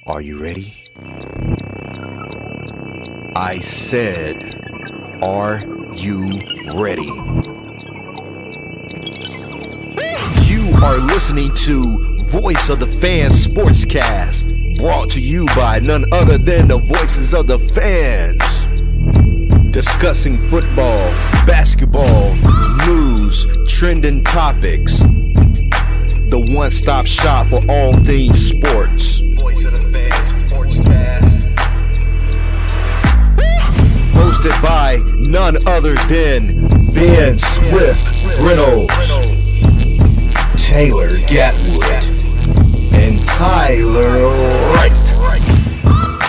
Are you ready? I said, are you ready? You are listening to Voice of the Fans Sportscast, brought to you by none other than the voices of the fans. Discussing football, basketball, news, trending topics. The one-stop shop for all things sports. Voice of the Fans Sportscast. Hosted by none other than Ben Swift Reynolds, Taylor Gatwood, and Tyler Wright.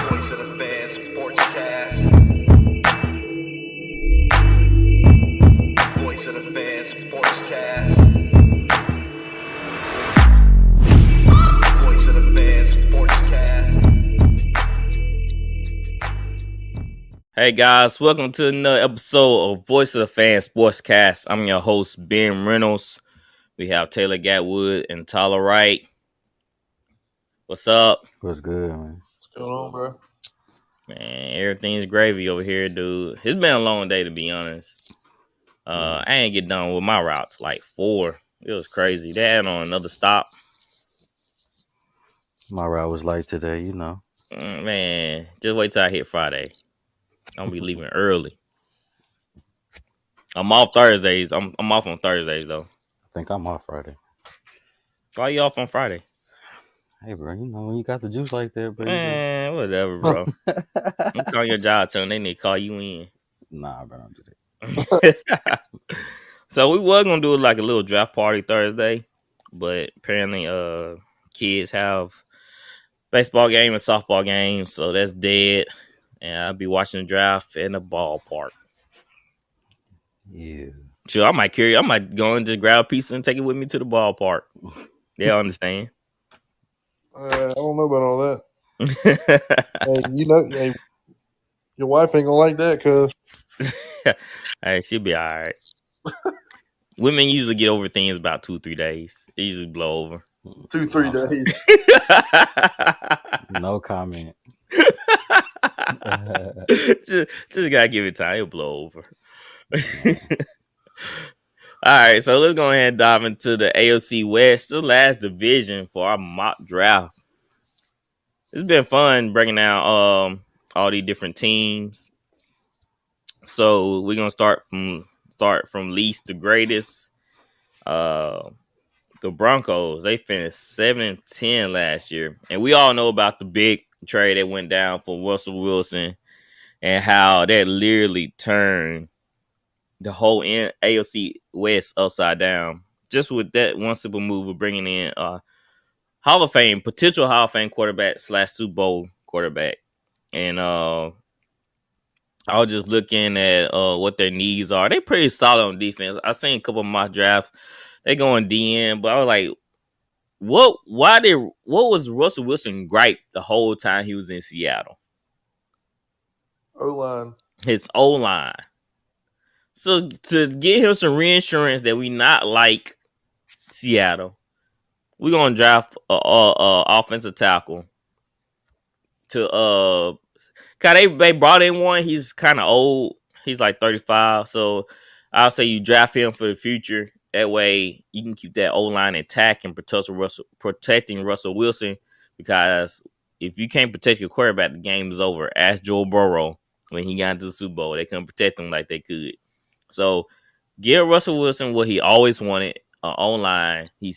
Voice of the Fans Sportscast. Voice of the Fans Sportscast. Voice of the Fans Sportscast. Hey guys, welcome to another episode of Voice of the Fans Sportscast. I'm your host, Ben Reynolds. We have Taylor Gatwood and Tyler Wright. What's up? What's good, man? What's going on, bro? Man, everything's gravy over here, dude. It's been a long day, to be honest. I ain't get done with my routes like 4. It was crazy. They had on another stop. My route was late today, you know. Man, just wait till I hit Friday. I'll be leaving early. I'm off Thursdays. I'm off on Thursdays, though. I think I'm off Friday. Why you off on Friday? Hey, bro, you know, when you got the juice like that, bro. Man, whatever, bro. I'm calling your job, telling they need to call you in. Nah, bro, don't do that. So we was gonna do like a little draft party Thursday, but apparently kids have baseball game and softball game, so that's dead. And I'll be watching the draft in the ballpark. Yeah. Sure, I might go and just grab a pizza and take it with me to the ballpark. They'll understand. I don't know about all that. Hey, your wife ain't gonna like that, cuz. Hey, she'll be all right. Women usually get over things about 2-3 days. They usually blow over. 2-3 days. No comment. just gotta give it time. It'll blow over. All right, so let's go ahead and dive into the AFC West, the last division for our mock draft. It's been fun breaking down all these different teams. So we're gonna start from least to greatest. The Broncos, they finished 7-10 last year, and we all know about the big trade that went down for Russell Wilson and how that literally turned the whole AFC West upside down. Just with that one simple move of bringing in potential Hall of Fame quarterback / Super Bowl quarterback. And I was just looking at what their needs are. They're pretty solid on defense. I've seen a couple of my drafts. They go in DN, but I was like, what was Russell Wilson gripe the whole time he was in Seattle? O-line. His O-line. So to get him some reinsurance that we not like Seattle, we're gonna draft a offensive tackle. Cause they brought in one. He's kind of old. He's like 35. So I'll say you draft him for the future. That way you can keep that O-line intact and protecting Russell Wilson. Because if you can't protect your quarterback, the game is over. Ask Joe Burrow when he got into the Super Bowl. They couldn't protect him like they could. So give Russell Wilson what he always wanted, O-line. He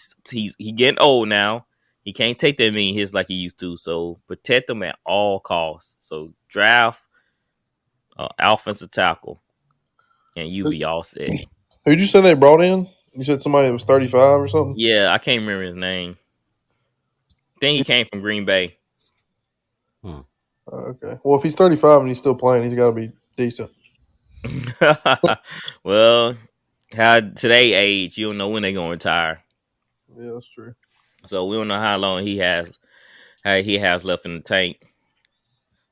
getting old now. He can't take that many hits like he used to. So protect him at all costs. So draft offensive tackle, and you be all set. Who'd you say they brought in? You said somebody that was 35 or something? Yeah, I can't remember his name. I think he came from Green Bay. Okay. Well, if he's 35 and he's still playing, he's got to be decent. Well, how today age, you don't know when they're going to retire. Yeah, that's true. So we don't know how long he has left in the tank.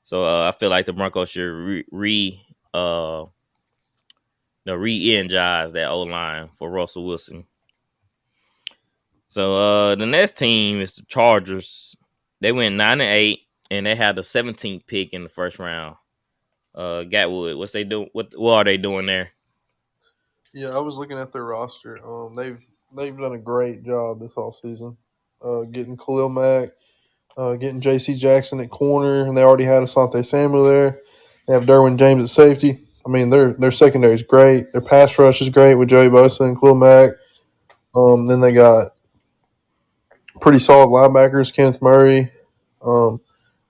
So I feel like the Broncos should re-energize that O-line for Russell Wilson. So the next team is the Chargers. They went 9-8. and they had the 17th pick in the first round. Gatwood, what's they do? What are they doing there? Yeah, I was looking at their roster. They've done a great job this offseason. Getting Khalil Mack, getting J.C. Jackson at corner, and they already had Asante Samuel there. They have Derwin James at safety. I mean, their secondary is great. Their pass rush is great with Joey Bosa and Khalil Mack. Then they got pretty solid linebackers, Kenneth Murray. Um,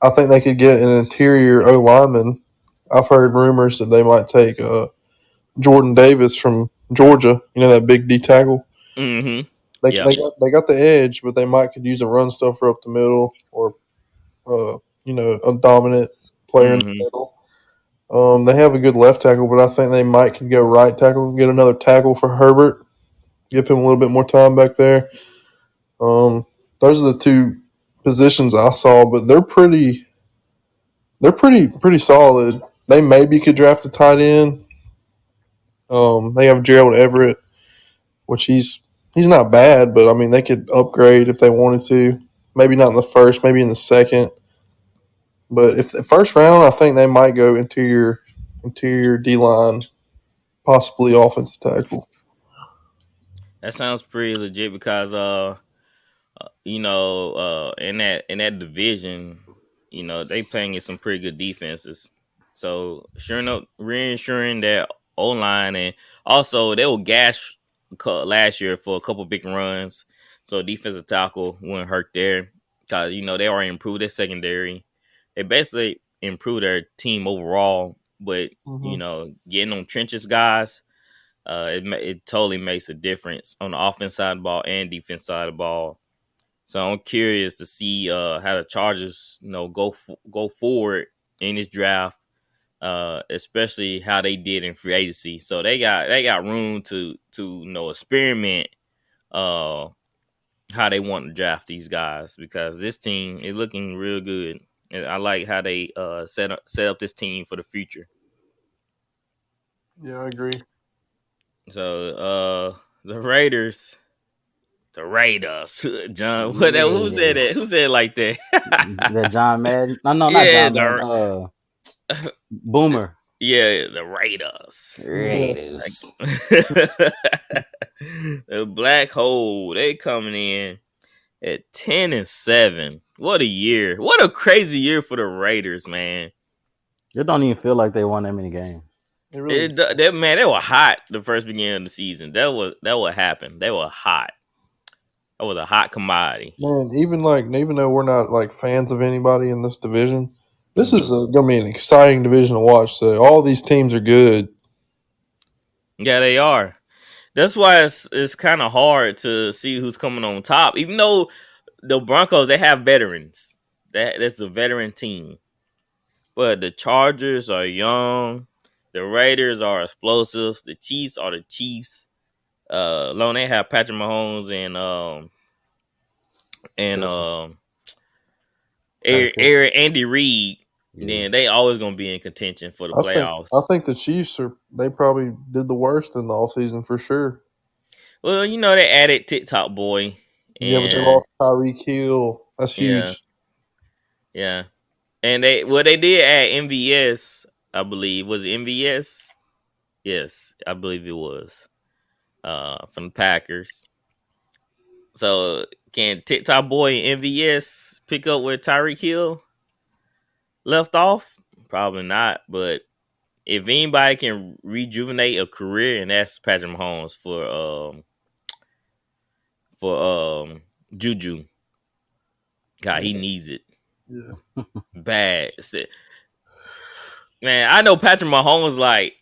I think they could get an interior O lineman. I've heard rumors that they might take Jordan Davis from Georgia. You know that big D tackle. Mm-hmm. They, Yeah. they got the edge, but they might could use a run stuffer up the middle or a dominant player in the Mm-hmm. middle. They have a good left tackle, but I think they might could go right tackle, get another tackle for Herbert, give him a little bit more time back there. Those are the two positions I saw, but they're pretty solid. They maybe could draft a tight end. They have Gerald Everett, which he's not bad, but I mean they could upgrade if they wanted to. Maybe not in the first, maybe in the second. But if the first round, I think they might go interior D line, possibly offensive tackle. That sounds pretty legit because in that division, they playing in some pretty good defenses. So sure enough, reinsuring that O line, and also they were gash last year for a couple big runs. So defensive tackle wouldn't hurt there because they already improved their secondary. They basically improved their team overall, but Mm-hmm. getting on trenches guys, it totally makes a difference on the offense side of the ball and defense side of the ball. So I'm curious to see how the Chargers, go forward in this draft, especially how they did in free agency. So they got room to experiment uh, how they want to draft these guys because this team is looking real good. And I like how they set up this team for the future. Yeah, I agree. So the Raiders. The Raiders, John. Who said that? Who Raiders. said it like that? That John Madden? No, not yeah, John Madden. Boomer. the Raiders. Yeah. Raiders. The black hole. They coming in at 10-7. What a year! What a crazy year for the Raiders, man. It don't even feel like they won that many games. It really, They were hot the first beginning of the season. That what happened. They were hot. That was a hot commodity. man. Even though we're not like fans of anybody in this division, this Mhm. is going to be an exciting division to watch. So all these teams are good. Yeah, they are. That's why it's kind of hard to see who's coming on top. Even though the Broncos they have veterans, that's a veteran team, but the Chargers are young, the Raiders are explosive, the Chiefs are the Chiefs. Long they have Patrick Mahomes and Kelsey. Travis Kelsey. Andy Reid. Yeah. Then they always gonna be in contention for the I think playoffs. I think the Chiefs they probably did the worst in the offseason for sure. Well, they added TikTok boy, Yeah, but they and lost Tyreek Hill. That's yeah, huge. yeah. And they did add MVS, I believe. Was it MVS? Yes, I believe it was. From the Packers. So can TikTok boy and MVS pick up where Tyreek Hill left off? Probably not. But if anybody can rejuvenate a career, and that's Patrick Mahomes for Juju. God, he needs it Yeah. bad. Man, I know Patrick Mahomes like,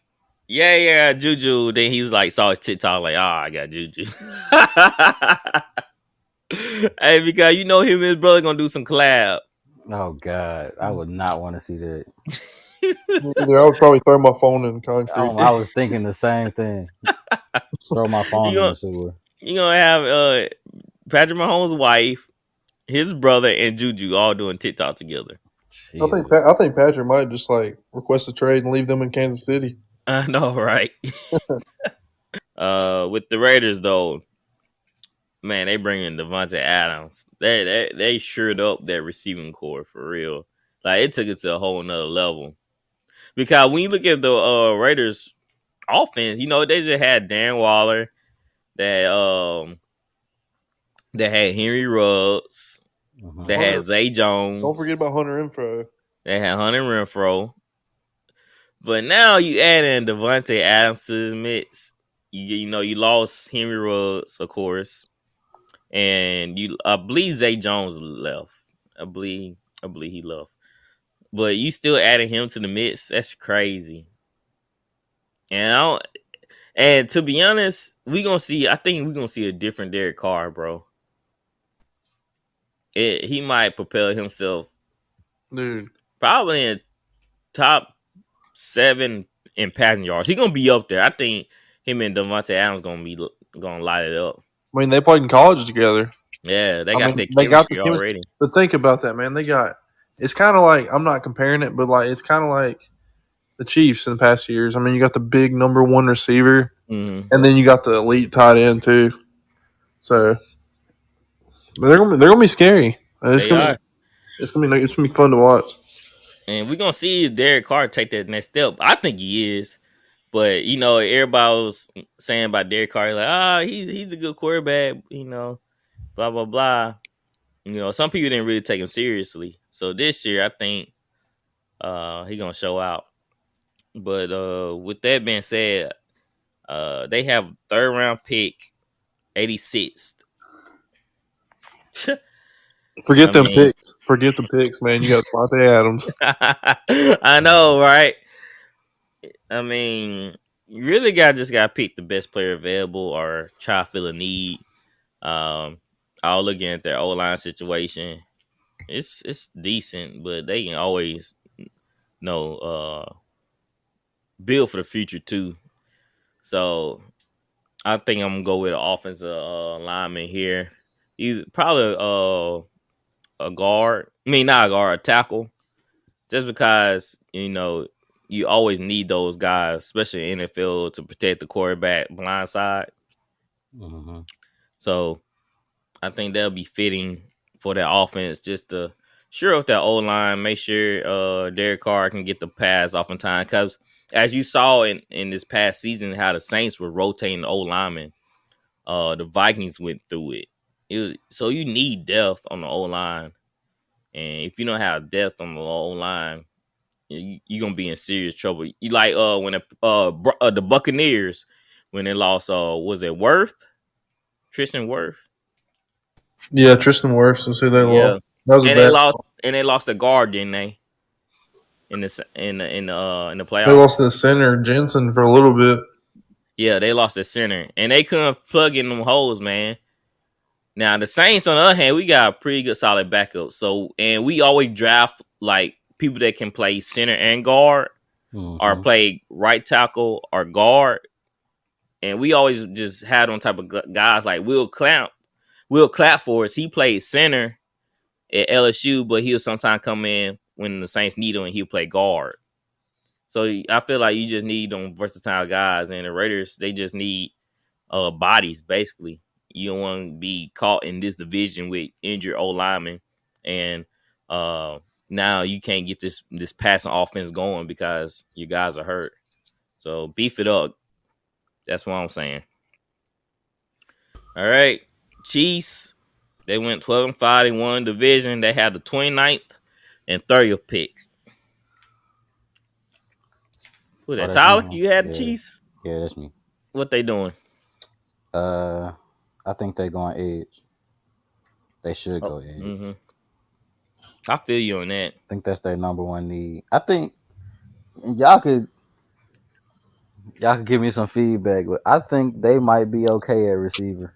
yeah, Juju. Then he's like, saw his TikTok, like, I got Juju. Hey, because him and his brother gonna do some collab. Oh God, I would not want to see that. Either I would probably throw my phone in concrete. I was thinking the same thing. Throw my phone you in gonna the sewer. you gonna have Patrick Mahomes' wife, his brother, and Juju all doing TikTok together. Jesus. I think Patrick might just like request a trade and leave them in Kansas City. I know, right? With the Raiders though, man, they bring in Devontae Adams. They shored up their receiving core for real. Like it took it to a whole nother level. Because when you look at the Raiders offense, they just had Darren Waller, that that had Henry Ruggs, Mm-hmm. that had Hunter, Zay don't Jones, forget about Hunter Info. that had Hunter Renfro. But now you add in Devontae Adams to the mix. You lost Henry Ruggs, of course, and I believe Zay Jones left. I believe he left. But you still added him to the mix. That's crazy. And and to be honest, I think we're gonna see a different Derek Carr, bro. He might propel himself Dude, probably in top 7 in passing yards. He's gonna be up there. I think him and Devontae Adams gonna light it up. I mean, they played in college together. Yeah, they I got mean, that they got the chemistry chemistry. already. But think about that, man. It's kind of like, I'm not comparing it, but like, it's kind of like the Chiefs in the past years. I mean, you got the big number one receiver, Mm-hmm. and then you got the elite tight end too. So but they're gonna be scary. They are. It's gonna be fun to watch. And we're gonna see Derek Carr take that next step. I think he is. But everybody was saying about Derek Carr, like, he's a good quarterback, blah blah blah. Some people didn't really take him seriously. So this year I think he gonna show out. But with that being said, they have third round pick 86th. Forget I them mean, picks. Forget the picks, man. You got Devontae Adams. I know, right? I mean, you really just got to pick the best player available or try to fill a need. I'll looking at their O line situation. It's decent, but they can always build for the future too. So I think I'm gonna go with an offensive lineman here. Either probably a guard. I mean, not a guard, a tackle. Just because you always need those guys, especially in the NFL, to protect the quarterback blind side. Mm-hmm. So I think that'll be fitting for that offense, just to sure up that O line, make sure Derek Carr can get the pass off in time. Because as you saw in this past season, how the Saints were rotating the O linemen, the Vikings went through it. So you need depth on the O line, and if you don't have depth on the O line, you're gonna be in serious trouble. You like when the Buccaneers, when they lost was it Tristan Wirth? Yeah, Tristan Wirfs was who they Yeah, lost. That was a and they bad. lost the guard, didn't they? In the They playoffs. lost the center Jensen for a little bit. Yeah, they lost their center, and they couldn't plug in them holes, man. Now the Saints, on the other hand, we got a pretty good solid backup. So, and we always draft like people that can play center and guard, or Mm-hmm. play right tackle or guard, and we always just had on type of guys like Will Clap for us. He played center at LSU, but he'll sometimes come in when the Saints need him, and he'll play guard. So I feel like you just need them versatile guys, and the Raiders, they just need bodies basically. You don't want to be caught in this division with injured old linemen, and now you can't get this passing offense going because you guys are hurt. So beef it up. That's what I'm saying. All right, Chiefs. They went 12-5. They won division. They had the 29th and 30th pick. Who Oh, that? that's me, Tyler? huh? You had the Yeah. Chiefs? Yeah, that's me. What they doing? I think they going edge. They should Oh, go edge. mm-hmm. I feel you on that. I think that's their number one need. I think y'all could give me some feedback, but I think they might be okay at receiver.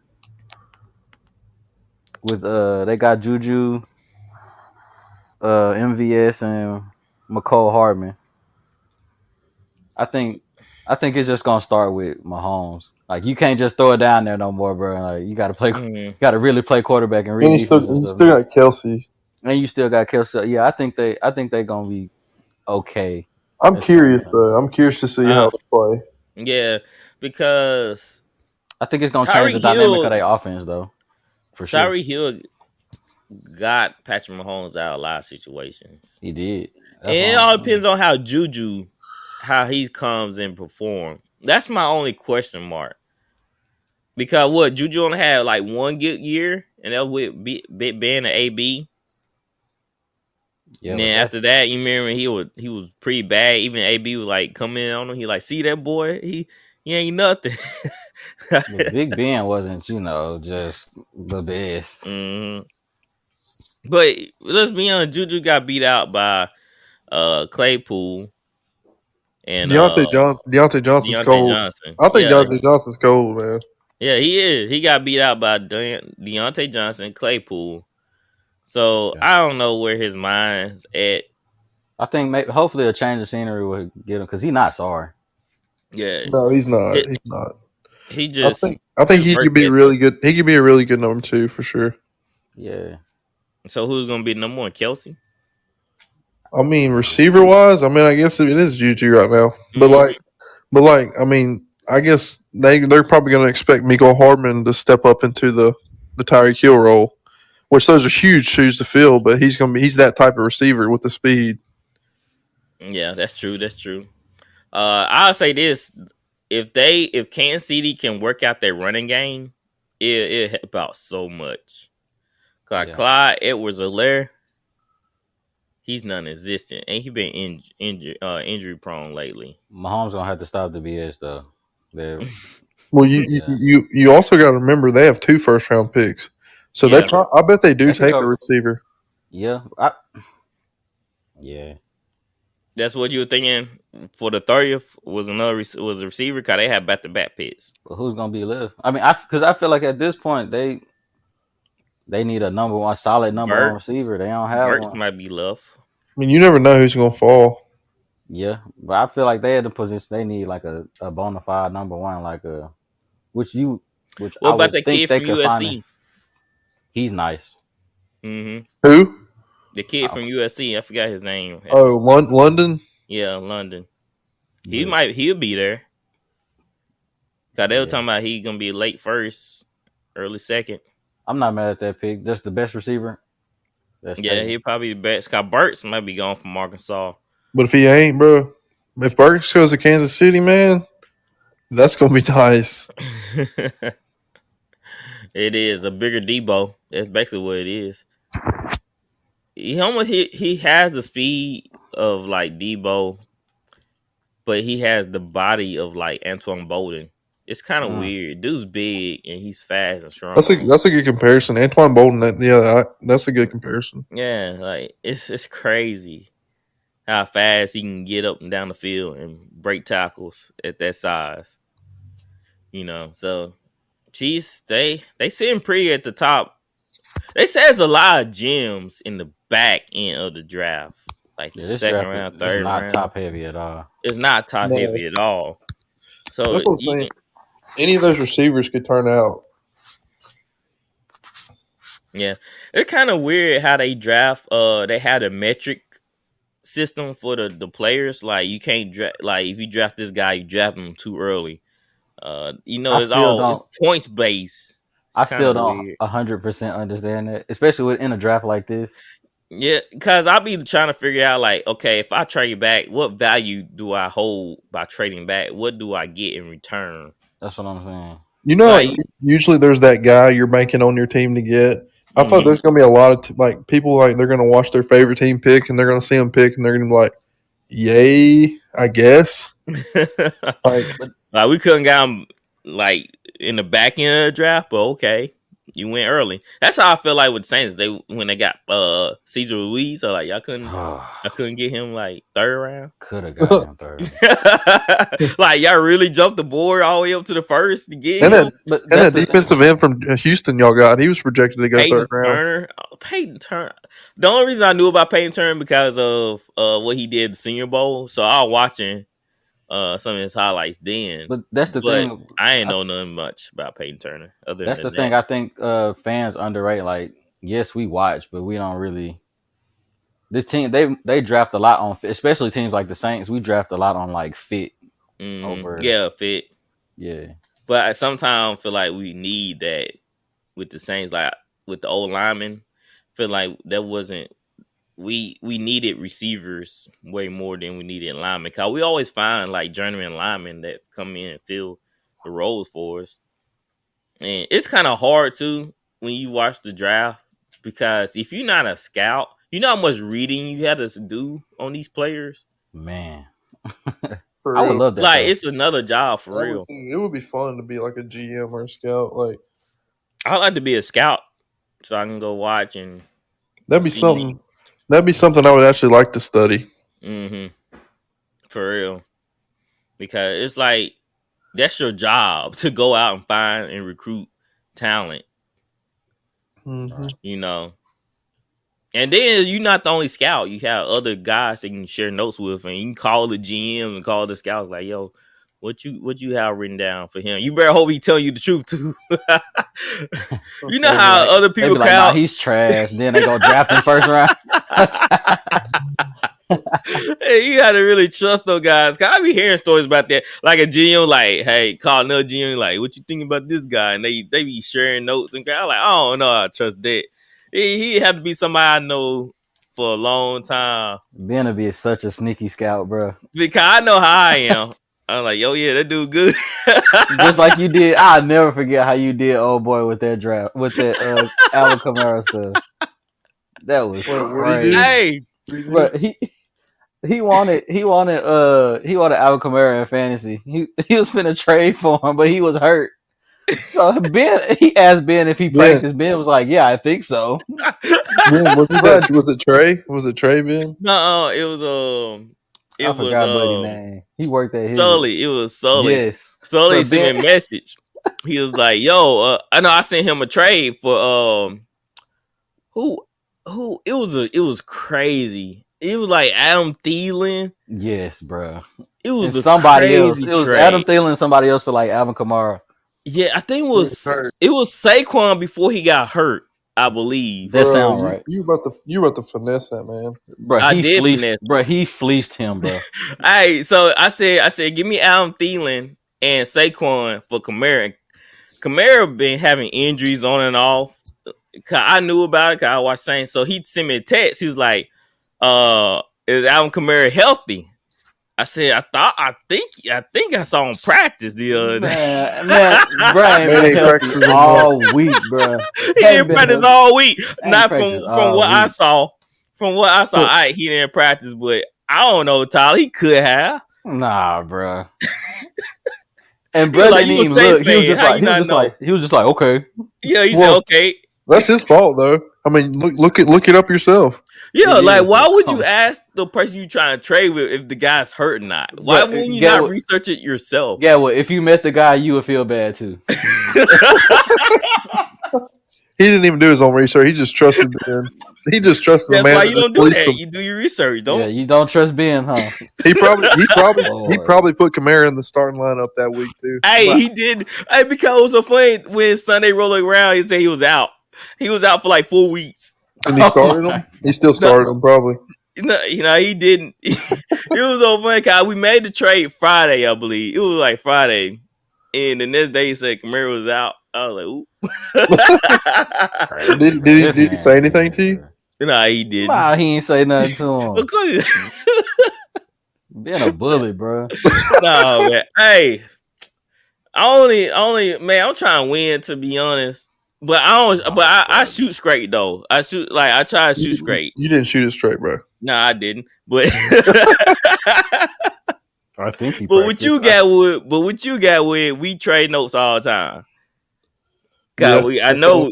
With they got Juju, MVS, and McCole Hardman. I think it's just gonna start with Mahomes. Like you can't just throw it down there no more, bro. Like you Mm-hmm. got to really play quarterback and read And defense and he stuff, still man. got Kelsey. And you still got Kelsey. Yeah, I think they gonna be okay. I'm As far as curious though. I'm curious to see how Uh, they play. yeah, because I think it's gonna change the Tyreek dynamic of Hill, their offense though, for sure. Tyreek Hill got Patrick Mahomes out of a lot of situations. He did. And That's what it I'm all saying. depends on how Juju, how he comes and perform. That's my only question mark. Because what Juju only had like one good year, and that was with being an AB. Yeah, And but then after that's that, you remember he was pretty bad. Even AB was like coming in on him. He like, see that boy? He ain't nothing. but Big Ben wasn't, just the best. Mhm. But let's be honest, Juju got beat out by Claypool and Deontay Johnson's Deontay cold. Johnson. I think Yeah, Deontay Johnson's cold, man. yeah, he is. He got beat out by Deontay Johnson, Claypool. So Yeah. I don't know where his mind's at. I think maybe hopefully a change of scenery will get him because he's not sorry. Yeah, No, he's not. he, He's not. he I just think I think his he work could be ethic. really good. He could be a really good number 2 for sure. Yeah. So who's gonna be number one? Kelsey. I mean, receiver wise, I mean, I guess it is Juju right now. But Mm-hmm. I mean, I guess they're probably going to expect Miko Hardman to step up into the Tyreek Hill role, which those are huge shoes to fill. But he's that type of receiver with the speed. Yeah, that's true. That's true. I'll say this: if Kansas City can work out their running game, it help out so much. Like Yeah. Clyde Edwards-Helaire, he's non-existent, and he been injury prone lately. Mahomes gonna have to stop the BS though. They're Well, yeah. you also got to remember they have 2 first-round picks, so they Yeah, try. I bet they do They could take a go receiver. yeah. Yeah. that's what you were thinking for the 30th was was a receiver because they had back-to-back picks. But who's gonna be left? I mean, because I feel like at this point they need a solid number one Burt, receiver. They don't have Burks one. might be left. I mean, you never know who's going to fall. Yeah, but I feel like they at the position they need like a bona fide number one, which you which What I about would that think kid they from could find. USC? He's nice. Mm-hmm. Who? The kid from USC, I forgot his name. Oh, London. Yeah, London. But He'll be there. Cause they were yeah, talking about he gonna be late first, early second. I'm not mad at that pick. That's the best receiver that's Yeah, taken. he'll probably be the best. Cause Burks might be gone from Arkansas. But if he ain't, bro, if Burks goes to Kansas City, man, that's going to be nice. It is a bigger Debo. That's basically what it is. He has the speed of like Debo, but he has the body of like Antoine Bolden. It's kind of Mm. weird. Dude's big and he's fast and strong. That's a good comparison. Antoine Bolden, that's a good comparison. Yeah, like it's crazy how fast he can get up and down the field and break tackles at that size. So they sitting pretty at the top. They say there's a lot of gems in the back end of the draft, like the Yeah, this second draft round, is third not round. top heavy at all. It's not top No, heavy at all. So that's what I'm saying. Any of those receivers could turn out. yeah, it's kind of weird how they draft. They had a metric system for the players. Like you can't draft. Like if you draft this guy, you draft him too early. I still It's don't. points based. It's I kind still of don't weird. 100% understand that, especially in a draft like this. Yeah, because I'll be trying to figure out like, okay, if I trade back, what value do I hold by trading back? What do I get in return? That's what I'm saying. You know, like, Like, usually there's that guy you're banking on your team to get. I thought mhm. there's going to be a lot of like people like they're going to watch their favorite team pick and they're going to see them pick and they're going to be like, "Yay, I guess." Like, But like we couldn't get him like in the back end of the draft, but okay, you went early. That's how I feel like with Saints. They when they got Cesar Ruiz, so like I couldn't get him like third round. could have got him third. Like y'all really jumped the board all the way up to the first to get and him. But and that's that the thing. defensive end from Houston y'all got, he was projected to go third Peyton round. Turner. Peyton Turner. The only reason I knew about Peyton Turner because of what he did at the Senior Bowl. So I was watching some of his highlights then. But that's the But thing. I ain't know nothing much about Peyton Turner other That's the than thing. that. I think fans underrate. Like, yes, we watch, but we don't really. This team, they draft a lot on, especially teams like the Saints. We draft a lot on like fit over. Yeah, fit. Yeah, But I sometimes feel like we need that with the Saints, like with the old linemen. feel like that wasn't we needed receivers way more than we needed linemen. Cause we always find like journeyman linemen that come in and fill the roles for us. And it's kind of hard too when you watch the draft because if you're not a scout, you know how much reading you had to do on these players. Man, For I would real. love that. Like though. it's another job for real. It would be fun to be like a GM or a scout. Like I like to be a scout so I can go watch and that'd be see. something. That'd be something I would actually like to study. For real, because it's like that's your job to go out and find and recruit talent. Mm-hmm. You know, and then you're not the only scout. You have other guys that you can share notes with, and you can call the GM and call the scouts like, "Yo, what you have written down for him? You better hope he tell you the truth too." You know how like, other people like, nah, he's trash. Then they go draft him first round. Hey, you gotta really trust those guys. Cause I be hearing stories about that. Like a GM, like, hey, call another GM, like, what you think about this guy? And they be sharing notes and I'm like, I don't know, I trust that. He had to be somebody I know for a long time. Benaby is such a sneaky scout, bro. Because I know how I am. I'm like, yo, yeah, that dude good. Just like you did. I'll never forget how you did, old boy, with that draft, with that Alvin Kamara stuff. That was crazy. Hey, but he wanted Alvin Kamara in fantasy. He was finna trade for him, but he was hurt. So he asked Ben if he practiced. Ben was like, "Yeah, I think so." Ben, was it Trey? Was it Trey, Ben? No, it was I forgot buddy's name. He worked at his Sully. It was Sully. Yes, Sully sent me a message. He was like, "Yo, I know I sent him a trade for who it was crazy. It was like Adam Thielen. Yes, bro. It was somebody else. It was Adam Thielen and somebody else for like Alvin Kamara. Yeah, I think it was Saquon before he got hurt. I believe that sounds right. You about to finesse that man, bro. He fleeced him, bro. Hey, so I said, give me Adam Thielen and Saquon for Kamara. Kamara been having injuries on and off. Cause I knew about it. Cause I watched Saints. So he sent me a text. He was like, "Is Alvin Kamara healthy?" I said, I think I saw him practice the other day. Man, he practices all week, bro. He didn't practice all week. Not from what I saw. From what I saw, he didn't practice. But I don't know, Tyler. He could have. Nah, bro. And bro didn't even look. He was just like, okay. Yeah, he said okay. That's his fault, though. I mean, look it up yourself. Yeah, like why would you ask the person you trying to trade with if the guy's hurt or not? Why wouldn't you not research it yourself? Yeah, well, if you met the guy, you would feel bad too. He didn't even do his own research. He just trusted Ben. He just trusted the man. That's why you don't do that. You do your research, don't? Yeah, you don't trust Ben, huh? He probably put Kamara in the starting lineup that week too. Hey, he did. Hey, because it was so funny when Sunday rolling around, he said he was out. He was out for like 4 weeks. And he started him? He still started him, probably. No, he didn't. It was so funny because we made the trade Friday, I believe. It was like Friday. And the next day he said Kamara was out. I was like, ooh. did he say anything to you? No, he didn't. Nah, he ain't say nothing to him. Being a bully, bro. No, man. Hey, I man, I'm trying to win, to be honest. But I shoot straight though. I try to shoot straight. You didn't shoot it straight, bro. No, I didn't. But I think he. But what you got with we trade notes all the time. Yeah. I know.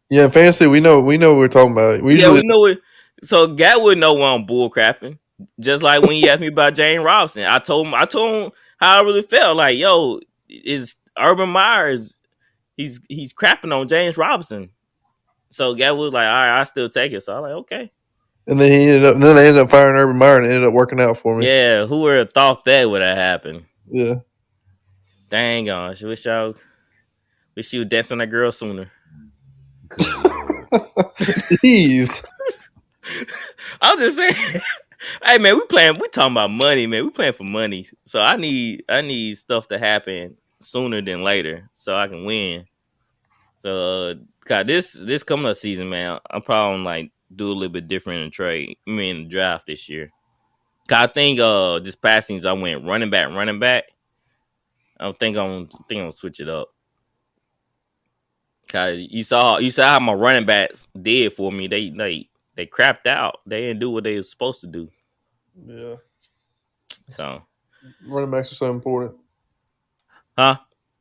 Yeah, fantasy. We know what we're talking about. We know it. So Gatwood know when I'm bull crapping. Just like when he asked me about James Robinson, I told him how I really felt. Like, yo, is Urban Myers? He's crapping on James Robinson. So Gatwood was like, all right, I still take it. So I'm like, okay. And then they ended up firing Urban Meyer, and it ended up working out for me. Yeah, who would have thought that would have happened? Yeah. Dang on, wish you would dance on that girl sooner. Jeez. I'm just saying. Hey man, we talking about money, man. We playing for money. So I need stuff to happen sooner than later so I can win. So God, this coming up season, man, I'm probably gonna, like do a little bit different in the trade. I mean, in the draft this year. 'Cause I think this past season I went running back. I think I'm gonna switch it up. Cause you saw how my running backs did for me. They crapped out. They didn't do what they were supposed to do. Yeah, So, running backs are so important. huh?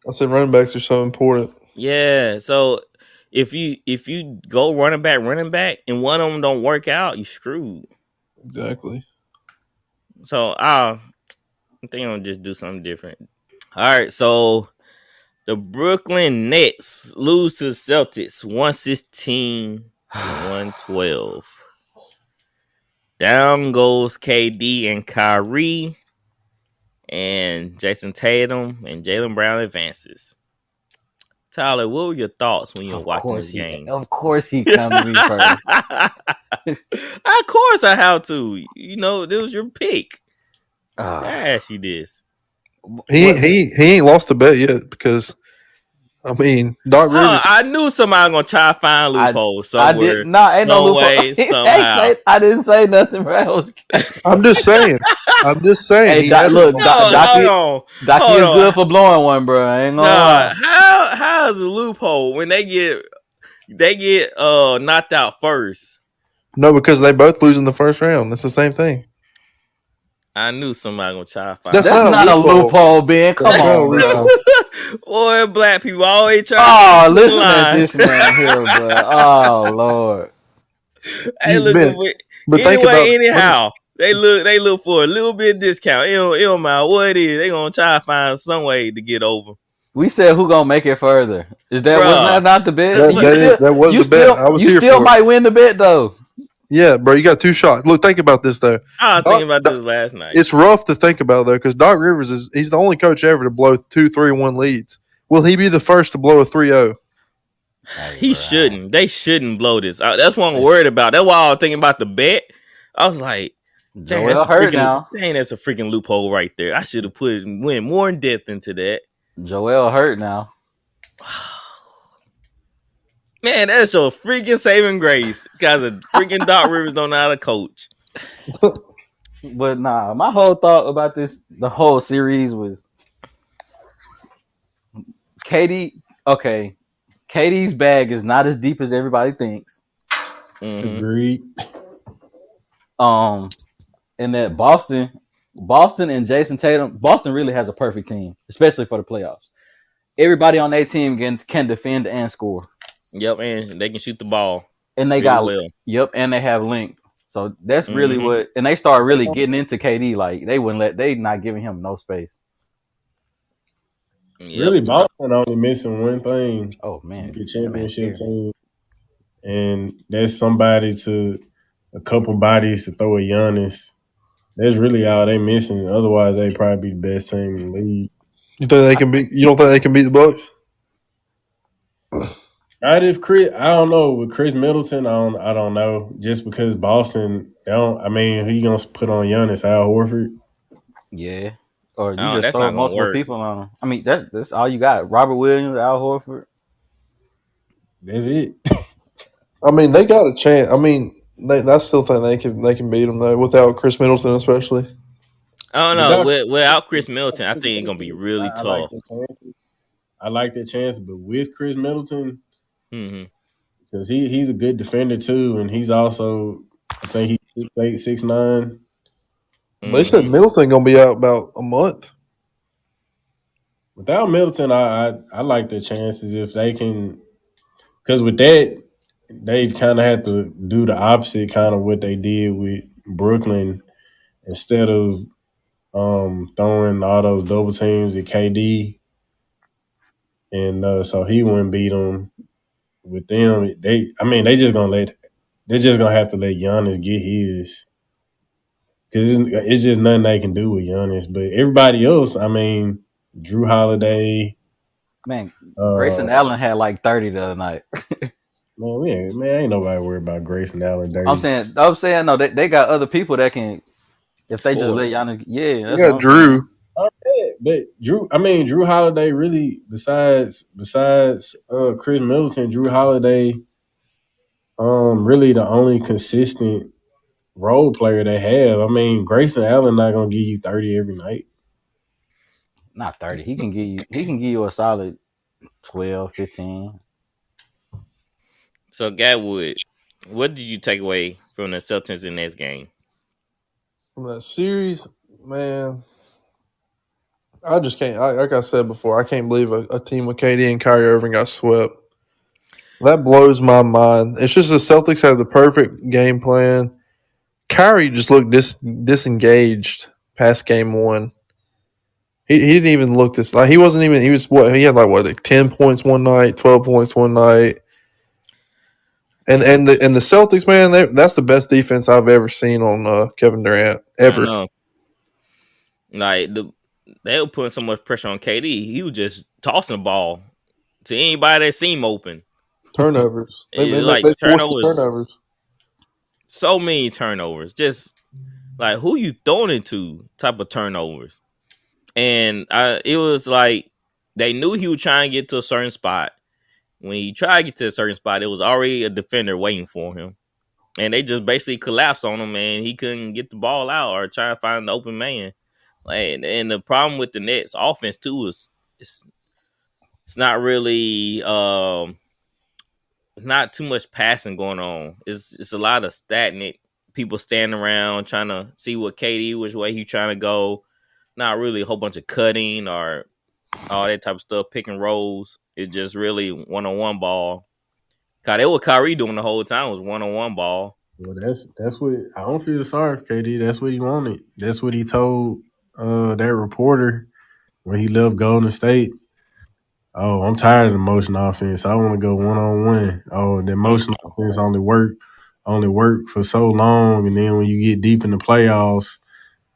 I said running backs are so important. Yeah. So if you go running back, and one of them don't work out, you screwed. Exactly. So I think I'm gonna just do something different. All right. So the Brooklyn Nets lose to the Celtics 116-112. Down goes KD and Kyrie, and Jason Tatum and Jaylen Brown advances. Tyler, what were your thoughts when you were watching this game? Of course he come to me first. Of course I have to. You know, this was your pick. I asked you this. He ain't lost a bet yet because I mean Doc Rivers. I knew somebody gonna try to find loopholes somewhere. I did not. Ain't no loophole. Way, somehow. I didn't say nothing, bro. I'm just saying. Hey, look, Doc is good for blowing one, bro. I ain't gonna lie. How is a loophole when they get knocked out first? No, because they both lose in the first round. It's the same thing. I knew somebody gonna try to find. That's not a loophole, Ben. Come on, bro. Boy, black people always try. Oh, listen to this man here, bro. Oh Lord. Hey, look. But anyhow, they look for a little bit of discount. It don't matter what it is. They gonna try to find some way to get over. We said who gonna make it further? Is that was not the bet? That was the bet. I was here for it. You still might win the bet though. Yeah, bro, you got two shots. Look, think about this though. I was thinking about this last night. It's rough to think about though, because Doc Rivers he's the only coach ever to blow 2-3-1 leads. Will he be the first to blow a 3-0? He shouldn't. They shouldn't blow this. That's what I'm worried about. That's why I was thinking about the bet. I was like, dang, that's a freaking loophole right there. I should have went more in depth into that. Joel hurt now. Man, that's your freaking saving grace. Because a freaking Doc Rivers don't know how to coach. But nah, my whole thought about the whole series was KD. Okay, KD's bag is not as deep as everybody thinks. Mm-hmm. Agreed. And that Boston and Jason Tatum, Boston really has a perfect team, especially for the playoffs. Everybody on their team can defend and score. Yep, and they can shoot the ball. And they and they have length. So that's really what, and they start really getting into KD. Like they not giving him no space. Yep. Really, Boston only missing one thing. Oh man, the championship team, and that's a couple bodies to throw at Giannis. That's really all they missing. Otherwise, they probably be the best team in the league. You think they can beat? You don't think they can beat the Bucks? I don't know with Chris Middleton. I don't know. Just because Boston, I mean, who you gonna put on Giannis? Al Horford? Yeah, or you just throw multiple people on him. I mean, that's all you got. Robert Williams, Al Horford. That's it. I mean, they got a chance. I mean, I still think they can beat them though without Chris Middleton, especially. I don't know. Without Chris Middleton, I think it's gonna be really tough. I like that chance, but with Chris Middleton, because he's a good defender too, and he's also, I think he's 6'8", 6'9". They said Middleton gonna be out about a month. Without Middleton, I like the chances if they can, because with that they kind of had to do the opposite kind of what they did with Brooklyn. Instead of throwing all those double teams at KD, and so he wouldn't beat them. With them, they're just gonna have to let Giannis get his, because it's just nothing they can do with Giannis. But everybody else, I mean, Drew Holiday, man, Grayson Allen had like 30 the other night. ain't nobody worried about Grayson Allen. 30. I'm saying no, they got other people that can, if they just let Giannis, they got Drew. but Drew Holiday really besides Chris Middleton, Drew Holiday really the only consistent role player they have. I mean, Grayson Allen not gonna give you 30 every night. Not 30. He can give you a solid 12, 15. So Gatwood, what did you take away from the Celtics in this game? From that series, man, I just can't. Like I said before, I can't believe a team with KD and Kyrie Irving got swept. That blows my mind. It's just the Celtics have the perfect game plan. Kyrie just looked disengaged past game one. He didn't even look this like he wasn't even he was what he had like 10 points one night, 12 points one night. And the Celtics, man, that's the best defense I've ever seen on Kevin Durant I ever. know, like they were putting so much pressure on KD. He was just tossing the ball to anybody that seemed open. Turnovers. Like They forced the turnovers, turnovers. so many turnovers. Just like who you throwing it to type of turnovers. And it was like they knew he was trying to get to a certain spot. When he tried to get to a certain spot, it was already a defender waiting for him. And they just basically collapsed on him, and he couldn't get the ball out or try to find an open man. And the problem with the Nets offense too is it's not really not too much passing going on. It's a lot of stagnant people standing around trying to see what KD which way he trying to go. Not really a whole bunch of cutting or all that type of stuff, picking rolls. It's just really 1-on-1 ball. Cause that what Kyrie doing the whole time was 1-on-1 ball. Well, that's what I don't feel sorry for KD. That's what he wanted. That's what he told that reporter when he left Golden State. Oh, I'm tired of the motion offense. I want to go 1-on-1. Oh, the Mm. motion offense only work for so long, and then when you get deep in the playoffs,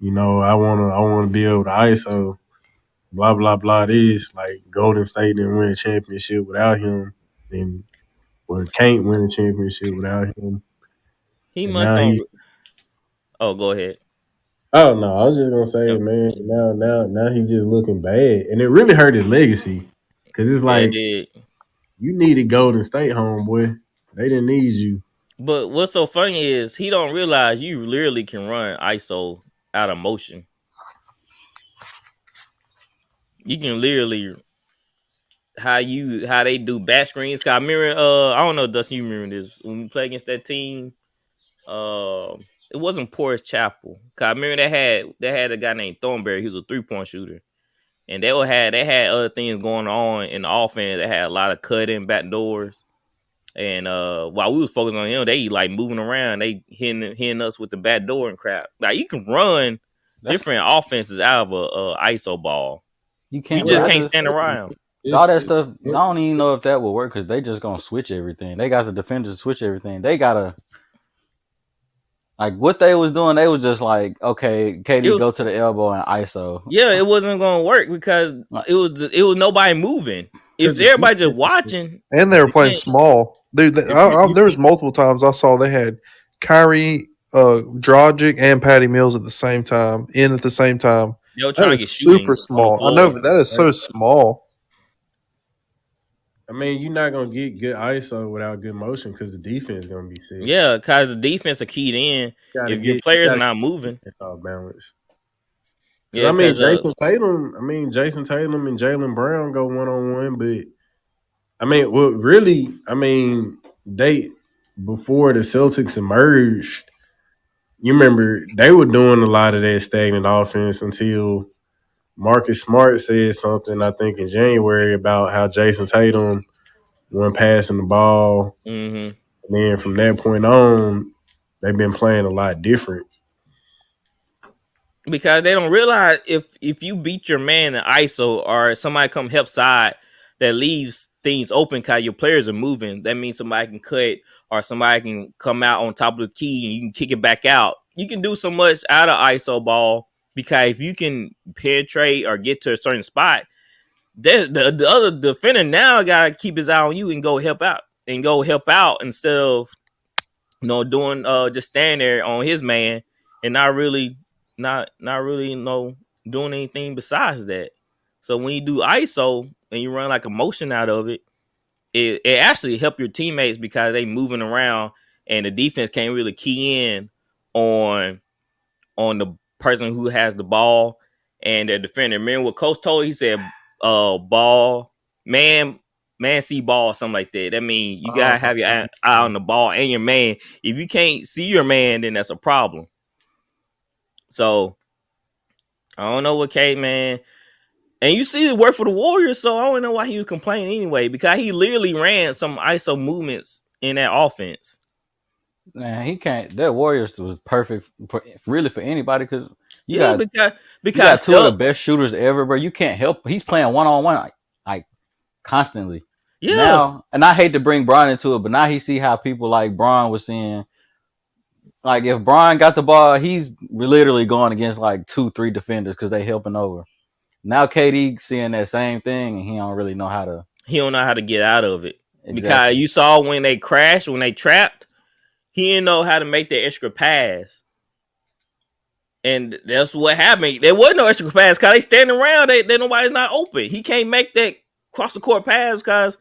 I wanna be able to ISO. Blah blah blah. This like Golden State didn't win a championship without him, and or can't win a championship without him, He and must now don't. he. Oh, go ahead. Oh no, I was just gonna say, Yep. man. Now he's just looking bad, and it really hurt his legacy because it's Yeah, it like did. you needed Golden State, homeboy. They didn't need you. But what's so funny is he don't realize you literally can run ISO out of motion. You can literally how they do back screens. Cause I remember I don't know, Dustin, you remember this when we played against that team. It wasn't Porus Chapel. Cause I remember they had a guy named Thornberry. He was a 3-point shooter, and they had other things going on in the offense. They had a lot of cutting back doors. And while we was focused on him, they like moving around. They hitting us with the back door and crap. Like you can run That's different offenses out of a ISO ball. you You can't, but just I can't just stand around. all It's, that it's stuff. I don't even know if that will work because they just gonna switch everything. They got the defenders to switch everything. They gotta like what they was doing. They was just like, okay, It KD was go to the elbow and ISO. yeah, it wasn't gonna work because Like, it was nobody moving. If because everybody just watching, And they were playing then small. Dude, if you there was multiple times I saw they had Kyrie, Dragic, and Patty Mills at the same time, in at the same time. they were That trying is to get super shooting on the small. I know, floor. but that is so small. I mean, you're not gonna get good ISO without good motion because the defense is gonna be sick. Yeah, because the defense are keyed in. If your You players gotta not get moving, defense off balance. Because yeah, I mean, because Jason Tatum and Jalen Brown go 1-on-1, but I mean, well, really, I mean, they before the Celtics emerged, you remember they were doing a lot of that stagnant offense until Marcus Smart said something, I think, in January about how Jason Tatum wasn't passing the ball. hmm And then from that point on, they've been playing a lot different. because they don't realize if you beat your man in ISO or somebody come help side that leaves things open because your players are moving, that means somebody can cut or somebody can come out on top of the key and you can kick it back out. You can do so much out of ISO ball because if you can penetrate or get to a certain spot, the other defender now gotta keep his eye on you and go help out instead of doing just standing there on his man and not really doing anything besides that. So when you do ISO and you run like a motion out of it, it actually help your teammates because they moving around and the defense can't really key in on the person who has the ball and the defender. Remember what Coach told? He said, ball, man see ball, something like that. That means you gotta have your eye on the ball and your man. If you can't see your man, then that's a problem. So I don't know what K man. And you see it work for the Warriors, so I don't know why he was complaining anyway, because he literally ran some ISO movements in that offense. Man, he can't. That Warriors was perfect for anybody because you Yeah, got because two of the best shooters ever, bro. You can't help. He's playing 1-on-1 like constantly. yeah. Now, and I hate to bring Bron into it, but now he see how people like Bron was saying. Like if Bron got the ball, he's literally going against like 2-3 defenders because they helping over. Now KD seeing that same thing, and he don't really know how to. He don't know how to get out of it. Exactly. Because you saw when they crashed, when they trapped, he didn't know how to make that extra pass. And that's what happened. There was no extra pass because they standing around. They nobody's not open. He can't make that cross the court pass because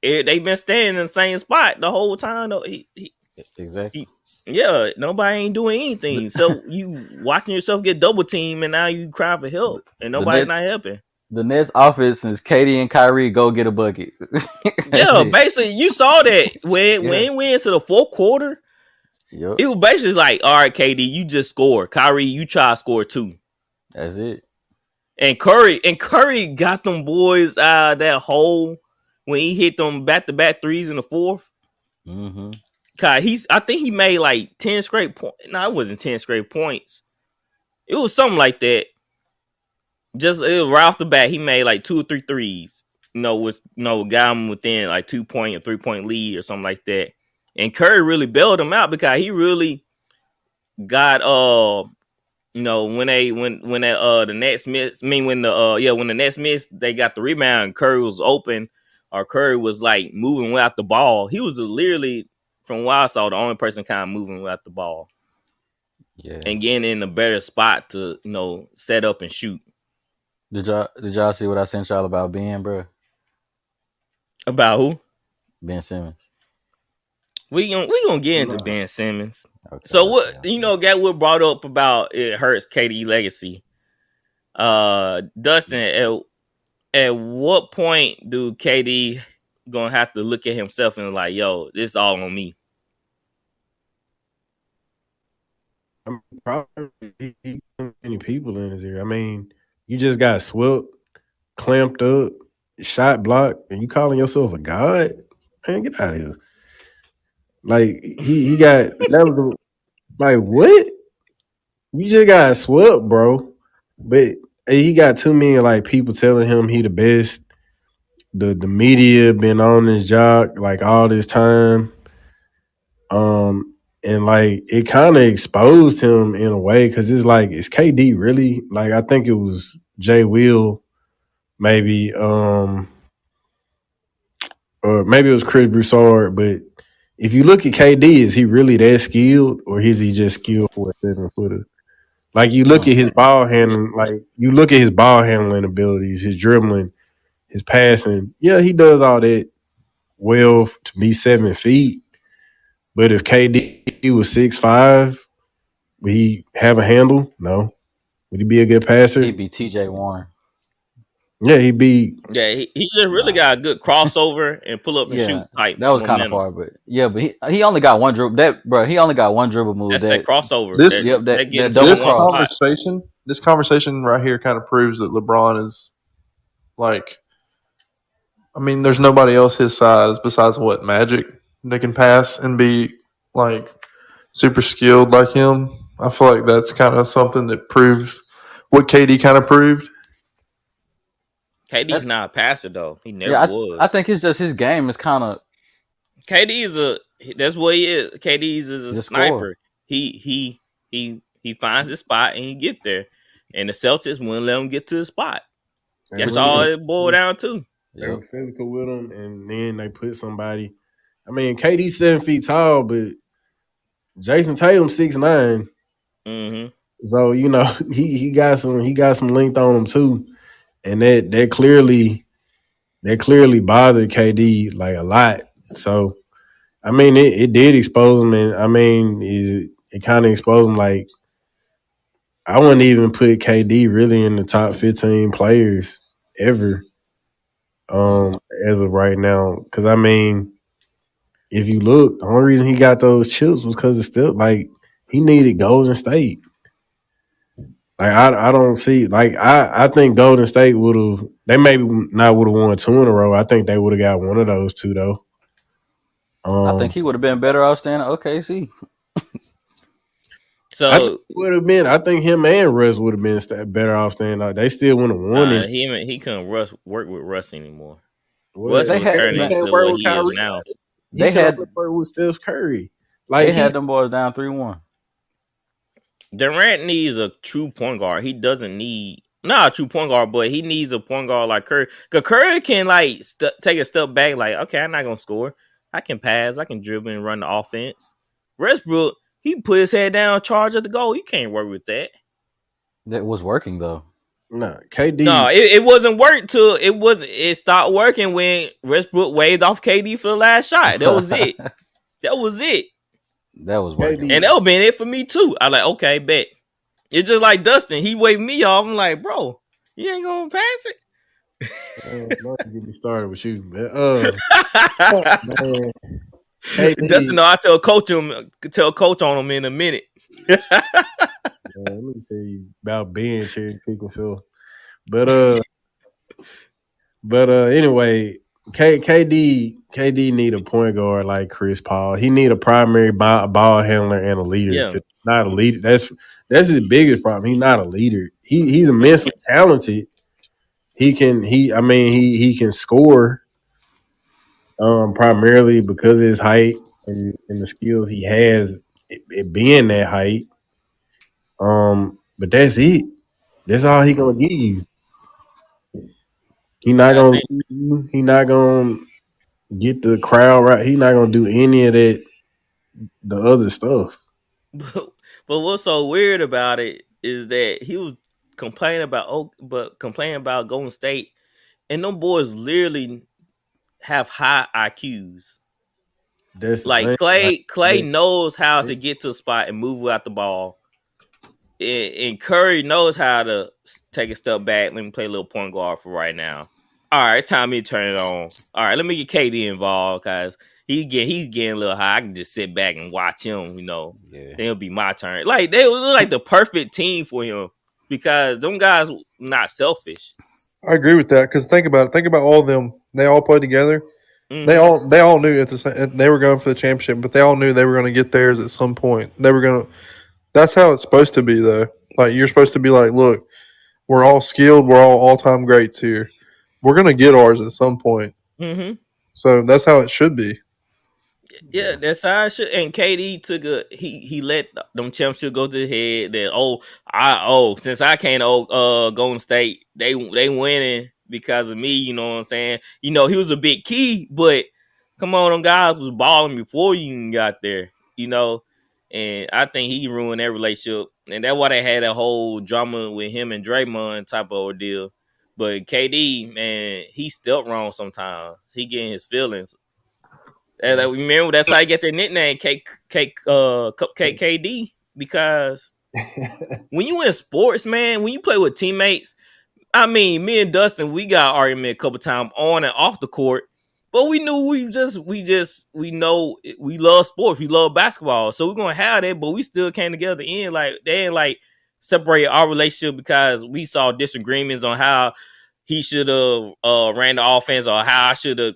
they've been standing in the same spot the whole time. Exactly. Yeah, nobody ain't doing anything. So you watching yourself get double teamed, and now you crying for help, and nobody's not helping. The Nets offense is KD and Kyrie go get a bucket. Yeah, basically you saw that when we went into the fourth quarter. Yep. It was basically like, all right, KD, you just score. Kyrie, you try to score too. That's it. And Curry got them boys out of that hole when he hit them back-to-back threes in the fourth. Mm-hmm. I think he made like 10 straight points. No, it wasn't 10 straight points. It was something like that. It was right off the bat, he made like 2 or 3 threes. Got him within like 2-point or 3-point lead or something like that. And Curry really bailed him out because he really got when the Nets missed. I mean when the Nets missed, they got the rebound. And Curry was open, or Curry was like moving without the ball. He was literally, from what I saw, the only person kind of moving without the ball. Yeah. And getting in a better spot to set up and shoot. Did y'all see what I sent y'all about Ben, bro? About who? Ben Simmons. We gonna get into Ben Simmons. Okay, So what got what brought up about it hurts KD legacy. Dustin, at what point do KD gonna have to look at himself and like, yo, this is all on me? I'm probably many people in his ear. I mean, you just got swept, clamped up, shot blocked, and you calling yourself a god? Man, get out of here. Like he got that was like what? You just got swept, bro. But he got too many like people telling him he the best. The media been on his job like all this time. And like it kind of exposed him in a way because it's like, is KD really? Like I think it was Jay Will, maybe, or maybe it was Chris Broussard. But if you look at KD, is he really that skilled, or is he just skilled for a 7-footer? Like you look at his ball handling, abilities, his dribbling, his passing. Yeah, he does all that well to be 7 feet. But if KD was 6'5", would he have a handle? No. Would he be a good passer? He'd be TJ Warren. Yeah, he'd be. Yeah, he just really got a good crossover and pull up and shoot type. That was kind of far, but he only got one dribble. He only got one dribble move. That's that crossover. This conversation right here kind of proves that LeBron is like, I mean, there's nobody else his size besides Magic that can pass and be like super skilled like him. I feel like that's kind of something that proves what KD kind of proved. KD's not a passer though. He never was. I think it's just his game is kind of. That's what he is. KD is a sniper. He finds the spot and he get there. And the Celtics wouldn't let him get to the spot. That's all it boiled down to. They were physical with him, and then they put somebody. I mean, KD's 7 feet tall, but Jason Tatum 6'9". Mm-hmm. So he got some length on him too. and that clearly bothered KD like a lot. So I mean, it did expose him, and I mean, it kind of exposed him. Like I wouldn't even put KD really in the top 15 players ever, Mm. as of right now. Because I mean, if you look, the only reason he got those chips was because it's still like he needed Golden State. Like I don't see like I think Golden State would have they maybe not would have won two in a row. I think they would have got one of those two though. I think he would have been better off staying at OKC. I think So would have been. I think him and Russ would have been better off staying out. They still wouldn't have won it. he couldn't work with Russ anymore. What? Russ They was had turning He man, can't into work what with he is Kyrie. now. He they can had only work with Steph Curry. they Like had them boys down 3-1. Durant needs a true point guard. He doesn't need not a true point guard, but he needs a point guard like Curry. Cause Curry can like take a step back, like okay, I'm not gonna score. I can pass, I can dribble and run the offense. Westbrook, he put his head down, charge at the goal. You can't work with that. That was working though. nah, KD. No, it wasn't work till it stopped working when Westbrook waved off KD for the last shot. That was it. That was it. That was working. And that would been it for me too. I like, okay, bet. It's just like Dustin. He waved me off. I'm like, bro, you ain't gonna pass Don't get me started with you, man. it. Man, KD. Dustin, no, I tell coach on him in a minute. Let me say about being cherry picking. So, but anyway, KD need a point guard like Chris Paul. He need a primary ball handler and a leader. Yeah. 'Cause not a leader. That's his biggest problem. He's not a leader. He's immensely talented. He can score primarily because of his height and the skills he has it being that height. But that's it. That's all he gonna give you. He not I gonna think, lead you. He not gonna get the crowd right. He not gonna do any of that the other stuff. but what's so weird about it is that he was complaining about Golden State, and them boys literally have high IQs. That's the Like thing. Like, Clay knows how to get to the spot and move without the ball. And Curry knows how to take a step back. Let me play a little point guard for right now. All right, it's time me to turn it on. All right, let me get KD involved because he's getting a little high. I can just sit back and watch him. Yeah. Then it'll be my turn. Like they look like the perfect team for him because them guys not selfish. I agree with that because think about it. Think about all of them. They all played together. Mhm. They all knew they were going for the championship, but they all knew they were going to get theirs at some point. They were going to. That's how it's supposed to be, though. Like you're supposed to be like, look, we're all skilled. We're all time greats here. We're going to get ours at some point. Mhm. So that's how it should be. Yeah, that's how I should. And KD took he let them championship go to the head. That since I can't Golden State, they winning because of me. You know what I'm saying? He was a big key, but come on, them guys was balling before you even got there. And I think he ruined that relationship, and that's why they had that whole drama with him and Draymond type of ordeal. But KD, man, he stepped wrong sometimes. He getting his feelings. And remember, that's how I get their nickname, Cupcake KD. Because when you in sports, man, when you play with teammates, I mean, me and Dustin, we got argument a couple times on and off the court, but we knew we know we love sports, we love basketball, so we're gonna have that. But we still came together in like they ain't like separate our relationship because we saw disagreements on how he should have ran the offense or how I should have,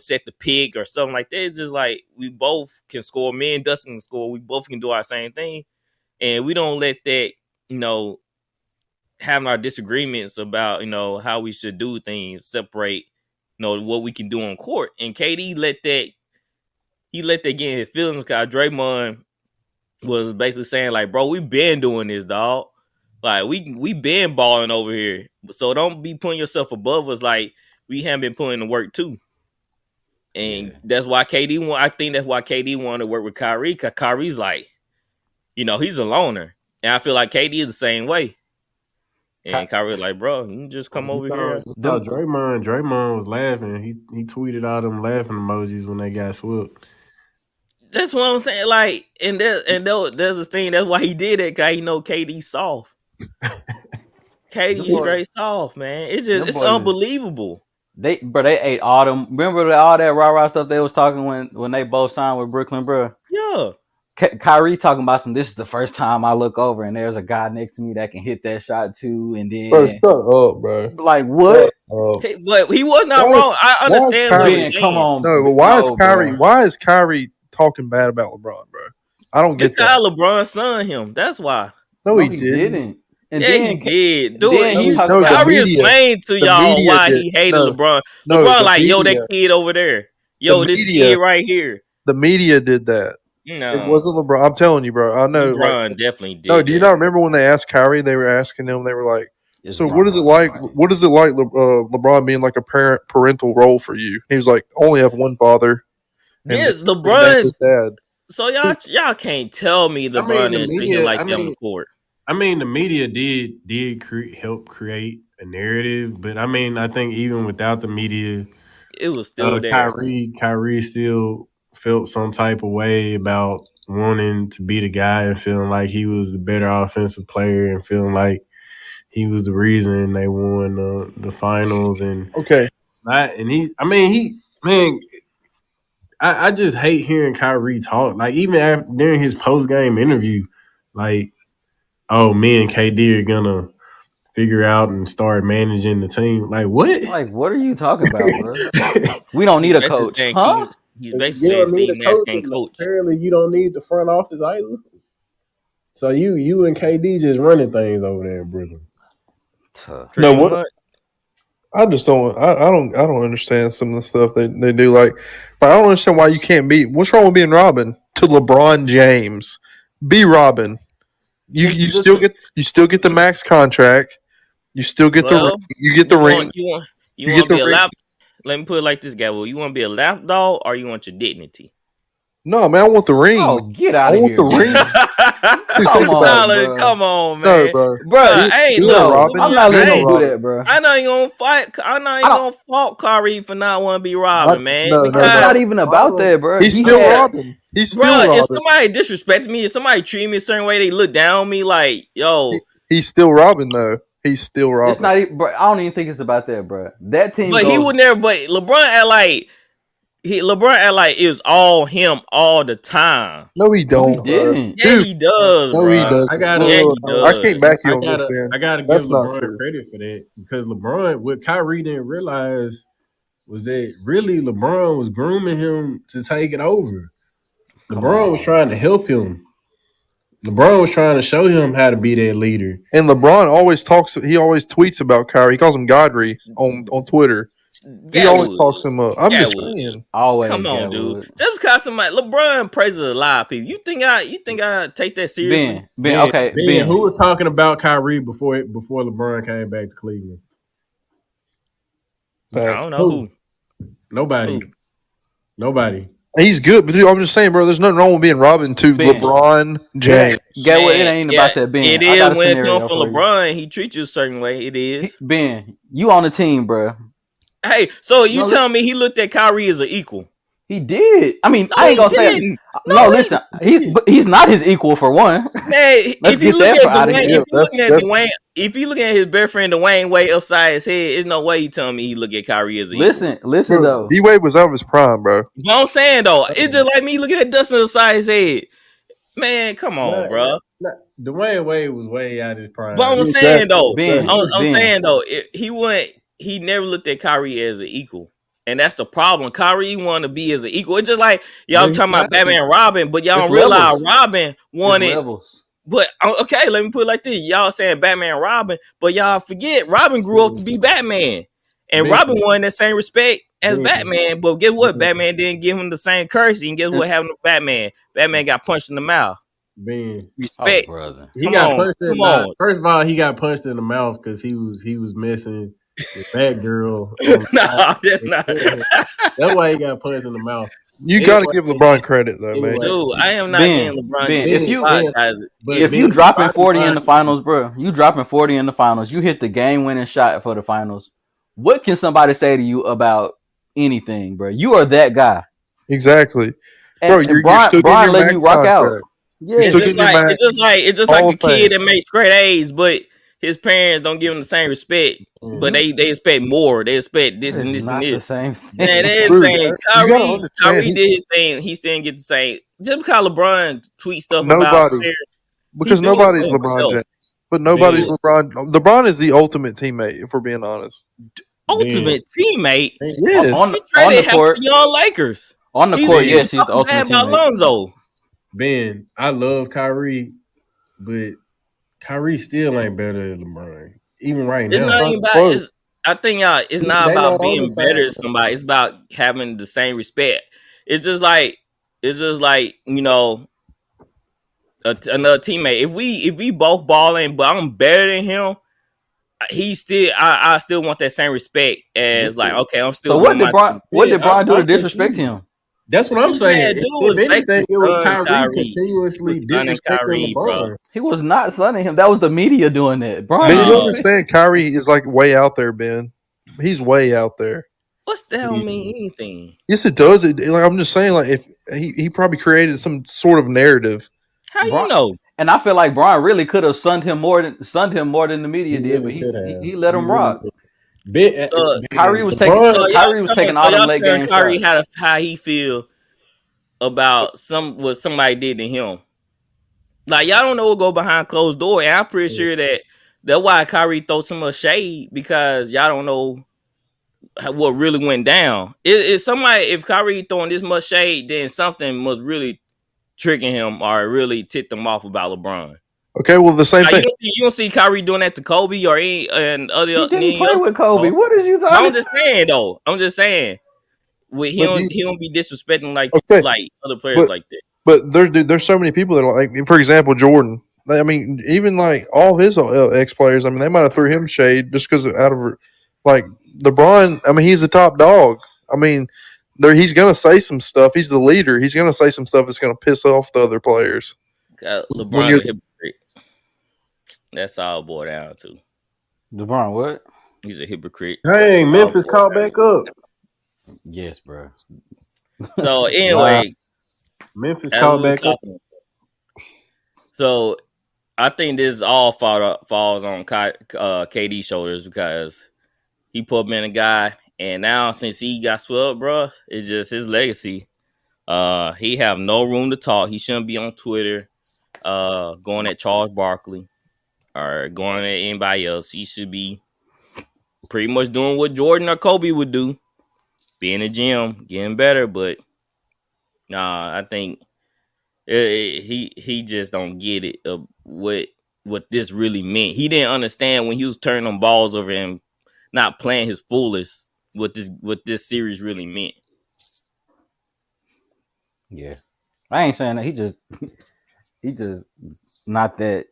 set the pick or something like that. It's just like we both can score. Me and Dustin can score. We both can do our same thing. And we don't let that, having our disagreements about, how we should do things separate, what we can do on court. And KD let that get in his feelings because Draymond was basically saying, like, bro, we been doing this, dog. Like we been balling over here, so don't be putting yourself above us. Like we haven't been putting the work too, and that's why KD. I think that's why KD wanted to work with Kyrie because Kyrie's like, he's a loner, and I feel like KD is the same way. And Kyrie like, bro, you can just come over here. You saw Draymond was laughing. He tweeted all them laughing emojis when they got swept. That's what I'm saying. Like, there's this thing. That's why he did it. Cause he know KD soft. KD straight soft, man. It's unbelievable. They ate all them. Remember all that rah stuff they was talking when they both signed with Brooklyn, bro. Yeah. Kyrie talking about some. This is the first time I look over and there's a guy next to me that can hit that shot too. And then, Bro, shut up, bro. Like what? But he was not wrong. I understand what you're saying. Come on, no, but why is Kyrie talking bad about LeBron, bro? I don't get that. LeBron signed him. That's why. No, he didn't. And yeah, then, he did. Dude, Kyrie explained to y'all why he hated LeBron. LeBron like, yo, that kid over there. Yo, this kid right here. The media did that. No. It wasn't LeBron. I'm telling you, bro. I know. LeBron definitely did. No, do you not remember when they asked Kyrie? They were asking him. They were like, "So what is it like? What is it like, LeBron being like a parental role for you?" He was like, "Only have one father." Yes, LeBron. Dad. So y'all can't tell me LeBron is thinking like that on the court. I mean, the media did help create a narrative, but I mean, I think even without the media, it was still there. Kyrie still felt some type of way about wanting to be the guy and feeling like he was the better offensive player and feeling like he was the reason they won the finals. And I just hate hearing Kyrie talk. Like even during his post game interview, like, oh, me and KD are gonna figure out and start managing the team. Like what? Like what are you talking about, bro? We don't need a coach, huh? He's basically saying coach. Apparently, you don't need the front office either. So you and KD just running things over there in Brooklyn. No, what? I just don't. I don't understand some of the stuff they do. Like, but I don't understand why you can't be. What's wrong with being Robin to LeBron James? Be Robin. You still get the max contract. You still get the ring. You want to be a lap. Let me put it like this, guy. Well, you want to be a lap dog or you want your dignity? No, man, I want the ring. Oh, get out of here! I want the ring. Come on, man. No, bro. I'm not letting you do that, bro. I know you gonna fight. I know you gonna fault Kyrie for not want to be Robin, man. It's not even about that, bro. He's still Robin. He's still Robin. If somebody disrespected me, if somebody treat me a certain way, they look down on me like, yo. He's still Robin, though. He's still Robin. It's not even, bro. I don't even think it's about that, bro. That team. But he would never. But LeBron act like it was all him all the time. No, he don't. Yeah, he does. No, bro. he does. He does. I can't back you on this, man. I gotta give LeBron credit for that because LeBron, what Kyrie didn't realize was that really LeBron was grooming him to take it over. LeBron was trying to help him. LeBron was trying to show him how to be that leader. And LeBron always tweets about Kyrie. He calls him Godry on Twitter. He always talks him up. I'm just saying. Always. Come on, dude. Just because somebody LeBron praises a lot of people. You think I take that seriously? Ben, who was talking about Kyrie before LeBron came back to Cleveland? I don't know who. Nobody. He's good, but dude, I'm just saying, bro. There's nothing wrong with being Robin to LeBron James. Get what? It ain't about that, Ben. It is when it comes from LeBron. He treats you a certain way. It is. Ben, you on the team, bro. Hey, so you telling me he looked at Kyrie as an equal? He did. I mean, I ain't gonna say. No, listen. He's not his equal for one. Hey, if you look at Dwayne, if you look at his best friend Dwayne Wade upside his head, there's no way you telling me he look at Kyrie as an equal. Listen though. D-Wade was out of his prime, bro. You know what I'm saying though, it's just like me looking at Dustin upside his head. Man, come on, bro. Dwayne Wade was way out of his prime. But I'm saying though, he never looked at Kyrie as an equal. And that's the problem. Kyrie want to be as an equal. It's just like y'all talking about Batman and Robin, but y'all don't realize Robin wanted. But okay, let me put it like this: y'all saying Batman and Robin, but y'all forget Robin grew up to be Batman, and Robin wanted that same respect as Batman. But guess what? Batman didn't give him the same courtesy, and guess what happened to Batman? Batman got punched in the mouth. Respect, brother. He got punched in the mouth. First of all, he got punched in the mouth because he was messing with that girl. No, that's not. That's why he got punched in the mouth. You got to give LeBron credit though, man. Dude, I am not Ben, getting LeBron. Ben, James if you apologize. if you dropping 40 in the finals, bro, you dropping 40 in the finals, you hit the game-winning shot for the finals. What can somebody say to you about anything, bro? You are that guy. Exactly, And, bro. You're Brian, still getting Brian your letting max you rock out. contract. Yeah, You're still It's getting your max. it's just Hall like a of Fame. kid that makes great A's, but his parents don't give him the same respect. But they expect more. They expect this that and is this and not the this. same Man, thing. they're Dude, saying you gotta Kyrie understand, did his thing. He still didn't get the same. Just because LeBron tweets stuff about nobody, players, because he doing it nobody's for LeBron himself. James, but nobody's Yeah. LeBron. LeBron is the ultimate teammate, if we're being honest. Ultimate teammate. Yes. on He the traded half court, the young Lakers. on the He court, was yes, he's the talking bad ultimate about teammate. Lonzo. Ben, I love Kyrie, but Kyrie still ain't better than LeBron. Even right It's now. not even about. Close. I think it's not They about not on the being better same. than somebody. It's about having the same respect. It's just like another teammate. If we both balling, but I'm better than him, he still I still want that same respect as like, okay, I'm So still doing my thing. what did Brian do to I'm disrespect confused. him? That's what I'm All he had saying. to do If was flex anything, his it was son, Kyrie Kyrie. He continuously was sunning disrespecting Kyrie, bro. LeBron. He was not sunning him. That was the media doing that. Brian Ben, you didn't No, say. understand? Kyrie is like way out there, Ben. He's way out there. what's the hell mean anything? Yes, it does. Like I'm just saying, like if he probably created some sort of narrative. How you Brian, know? and I feel like Brian really could have sunned him more than the media He did, but really could have. he let him rock. So Kyrie was taking LeBron, all them y'all late telling game Kyrie shots. how he feel about what somebody did to him. Like y'all don't know what go behind closed door, and I'm pretty sure that's why Kyrie throw so much shade because y'all don't know what really went down. Is somebody if Kyrie throwing this much shade, then something must really trigger him or really tick them off about LeBron. Okay, well the same Like, thing. you don't see Kyrie doing that to Kobe or and He other. didn't play with Kobe. No. What is you But talking? I'm just saying though. I'm just saying. He But don't be disrespecting okay, like other players but like that. but there's so many people that are like, for example, Jordan. I mean, even like all his ex players. I mean, they might have threw him shade just because out of like LeBron. I mean, he's the top dog. I mean, he's gonna say some stuff. He's the leader. He's gonna say some stuff that's gonna piss off the other players. When LeBron's you're a hypocrite. That's all it boiled down to. LeBron, what? He's a hypocrite. dang, All Memphis boiled caught down. back up. Yes, bro. So anyway, Memphis as caught we were back up. talking, so I think this all falls on KD's shoulders because he put him in a guy, and now since he got swept, bro, it's just his legacy. He have no room to talk. He shouldn't be on Twitter, going at Charles Barkley or going at anybody else. He should be pretty much doing what Jordan or Kobe would do, be in the gym, getting better. But nah, I think he just don't get it of what this really meant. He didn't understand when he was turning them balls over and not playing his fullest what this series really meant. Yeah, I ain't saying that. He just not that.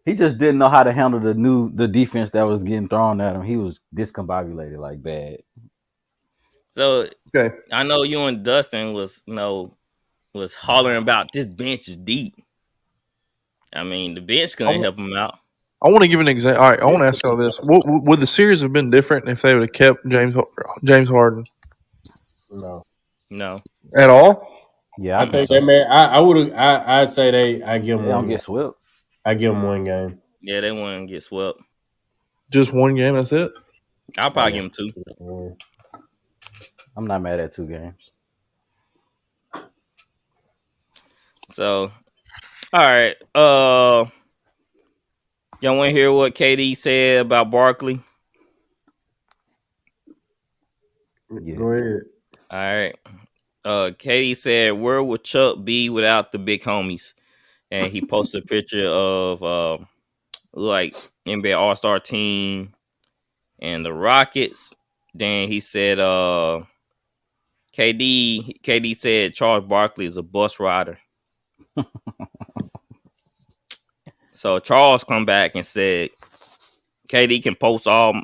He just didn't know how to handle the defense that was getting thrown at him. He was discombobulated like bad. So okay. I know you and Dustin was hollering about this bench is deep. I mean, the bench couldn't help him out. I want to give an example. All right, I want to ask y'all this: would the series have been different if they would have kept James Harden No. No. at all? Yeah, I think they may. I'd say I give them They don't one. get swept. I give them one game. Yeah, they wouldn't get swept. Just one game. That's it. I'll probably give him 2. I'm not mad at 2 games. So, all right. Y'all want to hear what KD said about Barkley? Yeah. Go ahead. All right. KD said, "Where would Chuck be without the big homies?" And he posted a picture of like NBA All Star team and the Rockets. Then he said, KD said Charles Barkley is a bus rider. So Charles come back and said KD can post all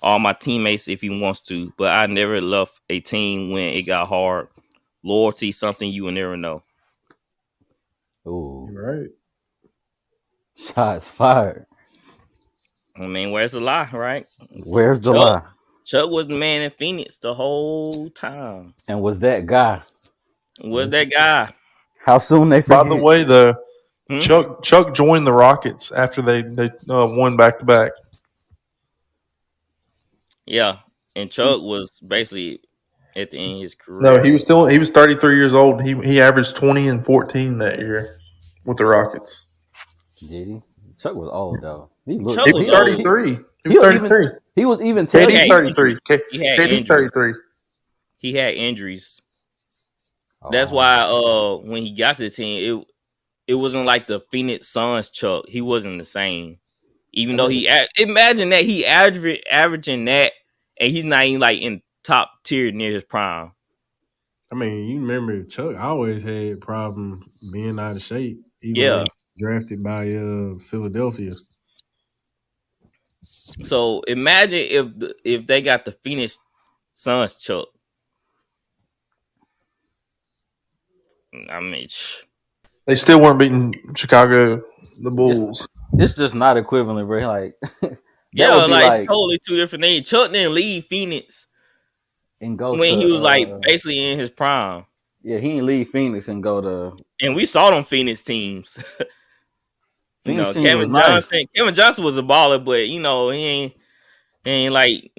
all my teammates if he wants to, but I never left a team when it got hard. Loyalty, something you will never know. Ooh, Right. shots fired. I mean, where's the lie, right? Where's the Chuck, lie? Chuck was the man in Phoenix the whole time. And was that guy? Was that guy? How soon they By forget? the way, the Hmm? Chuck joined the Rockets after they won back to back. Yeah, and Chuck was basically at the end of his career. No, he was 33 years old. He averaged 20 and 14 that year with the Rockets. Did he? Chuck was old though. He looked. Chuck He was was old. 33. He was He'll 33. He was even tell KD's you. 33. He had KD's injuries. 33. He had injuries. Oh, That's why when he got to the team, it wasn't like the Phoenix Suns Chuck. He wasn't the same. Even though imagine that he averaging that, and he's not even like in top tier near his prime. I mean, you remember Chuck always had problems being out of shape, even Yeah. when he was drafted by Philadelphia. So imagine if they got the Phoenix Suns Chuck. I mean, They still weren't beating Chicago, the Bulls. it's just not equivalent, bro. Like that yeah, would be like like it's totally two different things. Chuck didn't leave Phoenix and go when to he was like basically in his prime. yeah, he didn't leave Phoenix and go to And we saw them Phoenix teams. Phoenix team Kevin was Johnson. nice. Kevin Johnson was a baller, but he ain't like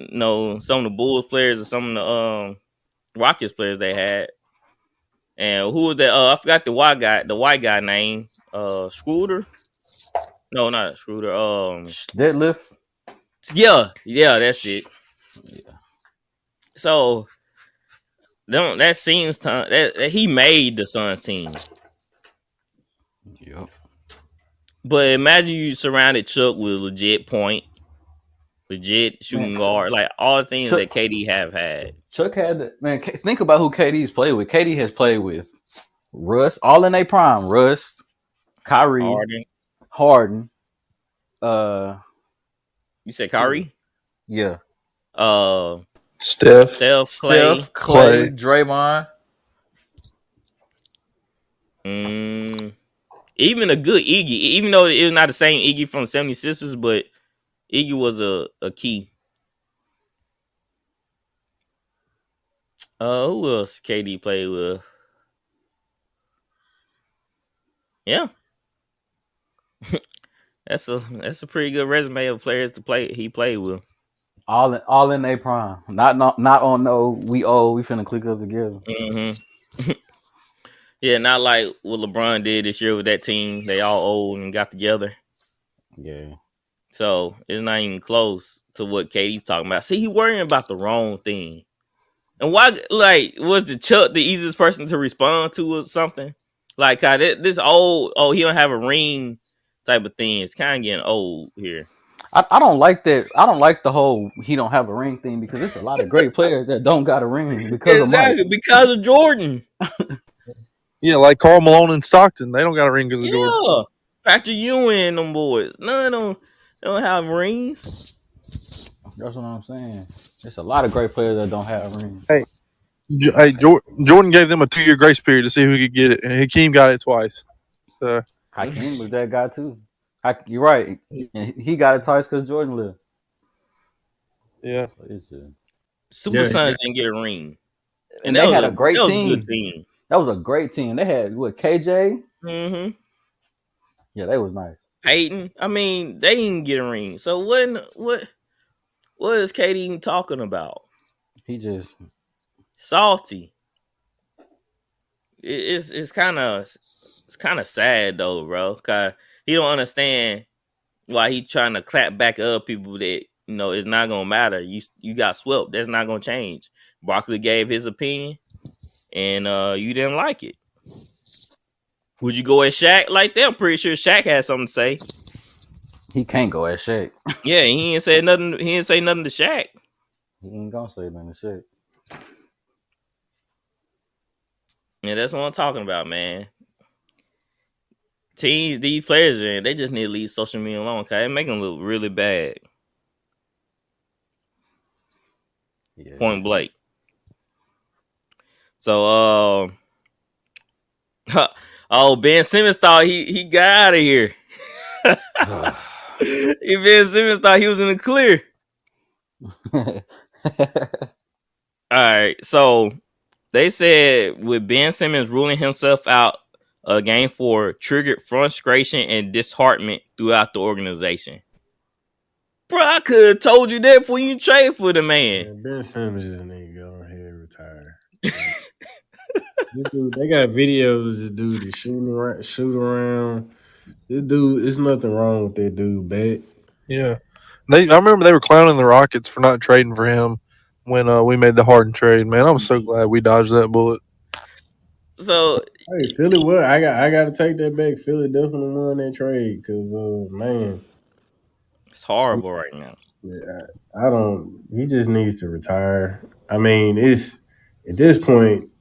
some of the Bulls players or some of the Rockets players they had. And who was that? I forgot the white guy name. Schroeder? No, not Schroeder. Deadlift. Yeah, that's it. Yeah. So that seems that he made the Suns team. Yep. But imagine you surrounded Chuck with legit point, legit shooting guard, like all the things that KD have had. Chuck had think about who KD's played with. KD has played with Russ, all in their prime. Russ, Kyrie, Harden. You said Kyrie? Yeah. Steph, Clay, Draymond. Even a good Iggy, even though it was not the same Iggy from the 76ers, but Iggy was a key. Who else KD played with? Yeah. That's a pretty good resume of players he played with. All in their prime. Not on no we finna click up together. Mm-hmm. Yeah, not like what LeBron did this year with that team. They all old and got together. Yeah. So it's not even close to what KD's talking about. See, he worrying about the wrong thing. And why, like, was the Chuck the easiest person to respond to or something? Like, this old, he don't have a ring type of thing. It's kind of getting old here. I don't like that. I don't like the whole he don't have a ring thing because there's a lot of great players that don't got a ring because of Mike. Because of Jordan. Yeah, like Karl Malone and Stockton. They don't got a ring because of Jordan. Yeah. Patrick Ewing and them boys. None don't have rings. That's what I'm saying. There's a lot of great players that don't have rings. Hey, Jordan gave them a 2-year grace period to see who could get it, and Hakeem got it twice. So Hakeem was that guy too. You're right. And he got it twice because Jordan lived. Yeah. So it's Super Sons didn't get a ring. And they had a great team. That was a good team. That was a great team. They had KJ. Mm-hmm. Yeah, they was nice. Peyton. I mean, they didn't get a ring. So what is KD even talking about? He just salty. It's kind of sad though, bro. Cause he don't understand why he trying to clap back up people that it's not gonna matter. You got swept. That's not gonna change. Barkley gave his opinion, and you didn't like it. Would you go at Shaq like that? I'm pretty sure Shaq had something to say. He can't go at Shaq. Yeah, he ain't say nothing. He didn't say nothing to Shaq. He ain't gonna say nothing to Shaq. Yeah, that's what I'm talking about, man. These players, they just need to leave social media alone. Okay, it make them look really bad. Yeah. point blank. So, oh, Ben Simmons thought he got out of here. Ben Simmons thought he was in the clear. All right, so they said with Ben Simmons ruling himself out game 4 triggered frustration and disheartenment throughout the organization. Bro, I could have told you that before you trade for the man. Man, Ben Simmons just need to go ahead and retire. This dude, they got videos of this dude that shoot around. This dude, there's nothing wrong with that dude, bat. Yeah, I remember they were clowning the Rockets for not trading for him when we made the Harden trade. Man, I'm so glad we dodged that bullet. So Hey, Philly, what? I got to take that back. Philly definitely won that trade because, man, it's horrible right now. I don't. He just needs to retire. I mean, it's at this point,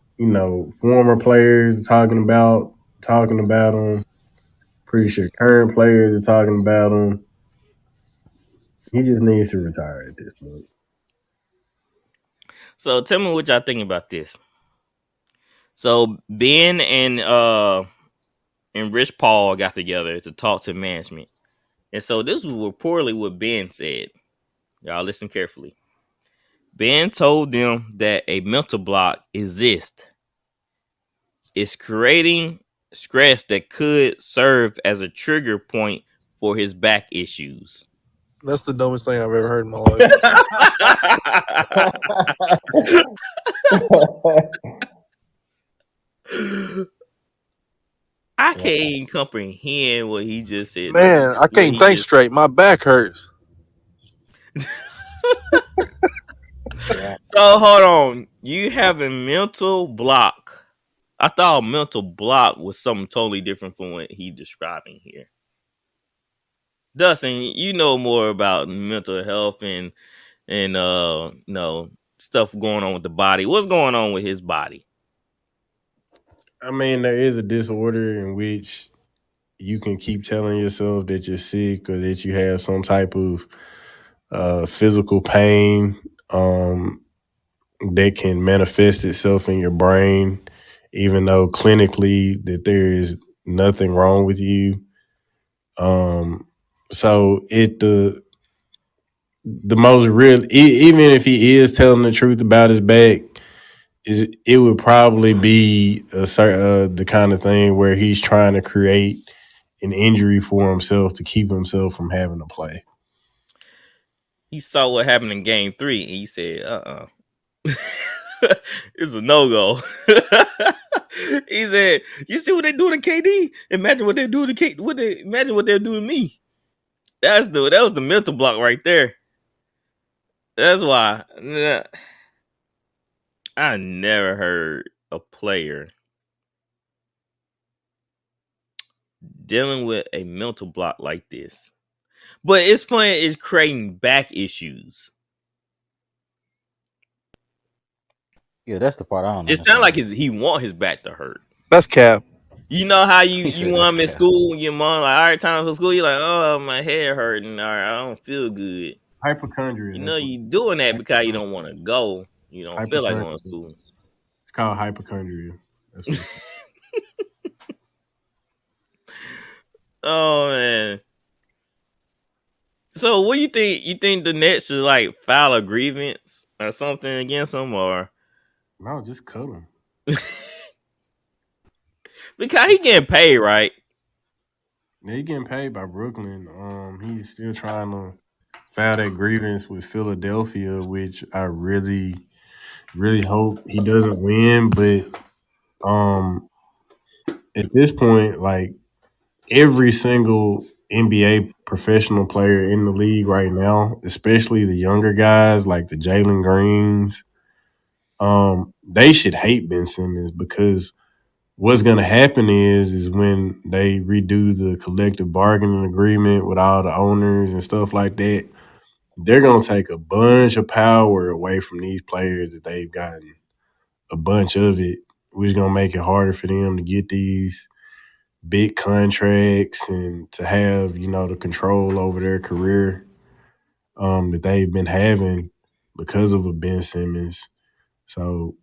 former players talking about him. Pretty sure current players are talking about him. He just needs to retire at this point. So tell me what y'all think about this. So Ben and Rich Paul got together to talk to management. And so this was reportedly what Ben said. Y'all listen carefully. Ben told them that a mental block exists. It's creating stress that could serve as a trigger point for his back issues. That's the dumbest thing I've ever heard in my life. I can't even comprehend what he just said. Man, I can't think straight. My back hurts. So hold on. You have a mental block. I thought a mental block was something totally different from what he's describing here. Dustin, you know more about mental health and stuff going on with the body. What's going on with his body? I mean, there is a disorder in which you can keep telling yourself that you're sick or that you have some type of physical pain that can manifest itself in your brain, even though clinically that there is nothing wrong with you. So the most real, even if he is telling the truth about his back, it would probably be the kind of thing where he's trying to create an injury for himself to keep himself from having to play. He saw what happened in game 3 and he said, it's a no-go. He said, you see what they do to KD? Imagine what they do to KD. Imagine what they'll do to me. That was the mental block right there. That's why I never heard a player dealing with a mental block like this. But it's funny, it's creating back issues. Yeah, that's the part I don't It understand. sounds like he want his back to hurt. That's cap. You know how He you said want him in that's cap. school, your mom like, all right, time for school. You're like, oh, my head hurting. All right, I don't feel good. Hypochondria. You know you doing that because you don't want to go. You don't feel like going to school. It's called hypochondria. That's what it's Oh man. So what do you think? You think the Nets should like file a grievance or something against him, or no, just cut him. because he getting paid, right? Yeah, he getting paid by Brooklyn. He's still trying to file that grievance with Philadelphia, which I really, really hope he doesn't win. But at this point, like every single NBA professional player in the league right now, especially the younger guys like the Jalen Greens, they should hate Ben Simmons because what's going to happen is when they redo the collective bargaining agreement with all the owners and stuff like that, they're going to take a bunch of power away from these players that they've gotten a bunch of it, which is going to make it harder for them to get these big contracts and to have, the control over their career that they've been having. because of a Ben Simmons. So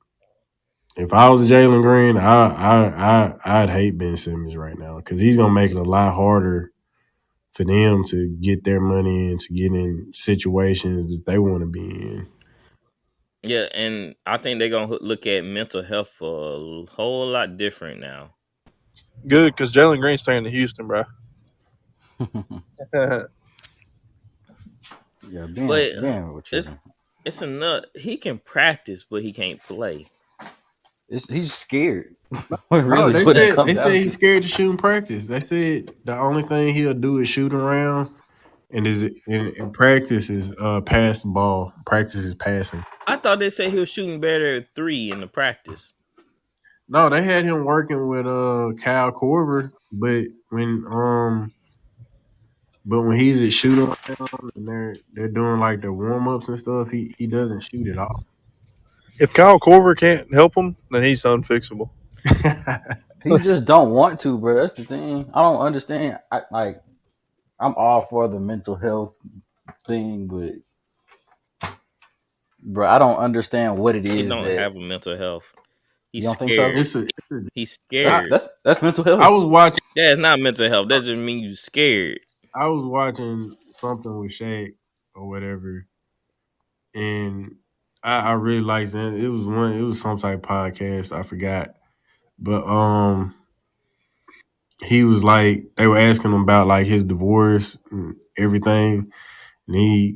if I was Jalen Green, I'd hate Ben Simmons right now because he's gonna make it a lot harder for them to get their money and to get in situations that they want to be in. Yeah, and I think they're gonna look at mental health for a whole lot different now. Good, because Jalen Green's staying in Houston, bro. Yeah, But Ben was it's tripping. it's enough. He can practice, but he can't play. He's scared. No, Really, they what it said comes they down said to. he's scared to shoot in practice. They said the only thing he'll do is shoot around and is in practice is pass the ball. Practice is passing. I thought they said he was shooting better at 3 in the practice. No, they had him working with Kyle Korver, but when he's at shoot around and they're doing like their warm ups and stuff, he doesn't shoot at all. If Kyle Korver can't help him, then he's unfixable. He just don't want to, bro. That's the thing. I don't understand. I'm all for the mental health thing, but bro, I don't understand what it He is don't that have a mental health. you He's don't think so. scared. it's a He's I, scared. That's mental I health. was watching Yeah, it's not mental health. That just means you scared. I was watching something with Shaq or whatever, and I really liked it. It was some type of podcast, I forgot. But he was like they were asking him about like his divorce and everything. And he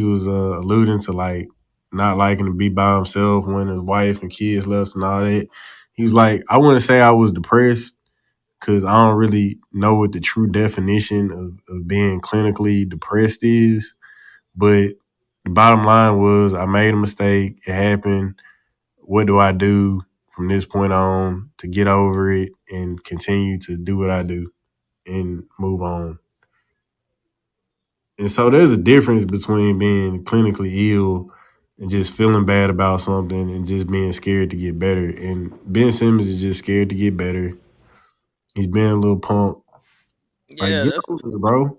was alluding to like not liking to be by himself when his wife and kids left and all that. He was like, I wouldn't say I was depressed because I don't really know what the true definition of being clinically depressed is. But the bottom line was I made a mistake. It happened. What do I do from this point on to get over it and continue to do what I do and move on? And so there's a difference between being clinically ill and just feeling bad about something and just being scared to get better. And Ben Simmons is just scared to get better. He's being a little punk. Like, Yeah, get that's over it, bro.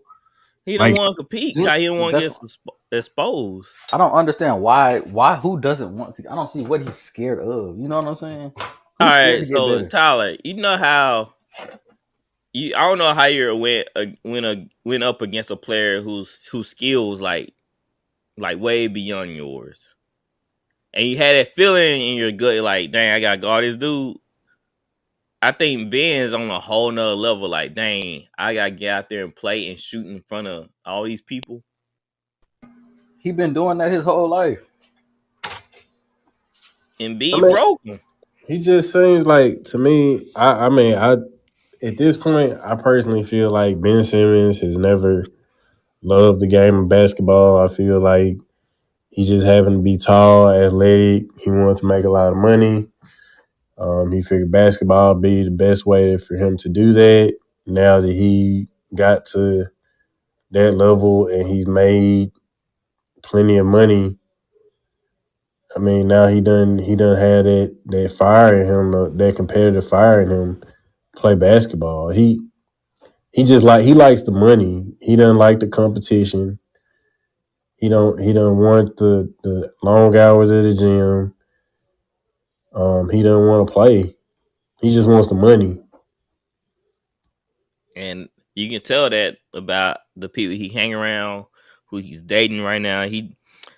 he don't Like, want to compete. How he don't want to That's get exposed. I don't understand why who doesn't want to. I don't see what he's scared of. You know what I'm saying? All Who's scared right, to get so better? Tyler, you know how I don't know how you went up against a player whose skills like way beyond yours, and you had that feeling in your gut like, dang, I gotta guard this dude. I think Ben's on a whole nother level. Like, dang, I gotta get out there and play and shoot in front of all these people. He been doing that his whole life. And I B mean, broken. he just seems like to me. I mean, I at this point, I personally feel like Ben Simmons has never loved the game of basketball. I feel like he just happened to be tall, athletic. He wanted to make a lot of money. He figured basketball would be the best way for him to do that. Now that he got to that level and he's made plenty of money, I mean, now he done had that fire in him, that competitive fire in him, play basketball. He likes the money. He doesn't like the competition. He don't want the long hours at the gym. He doesn't want to play. He just wants the money. And you can tell that about the people he hang around, who he's dating right now.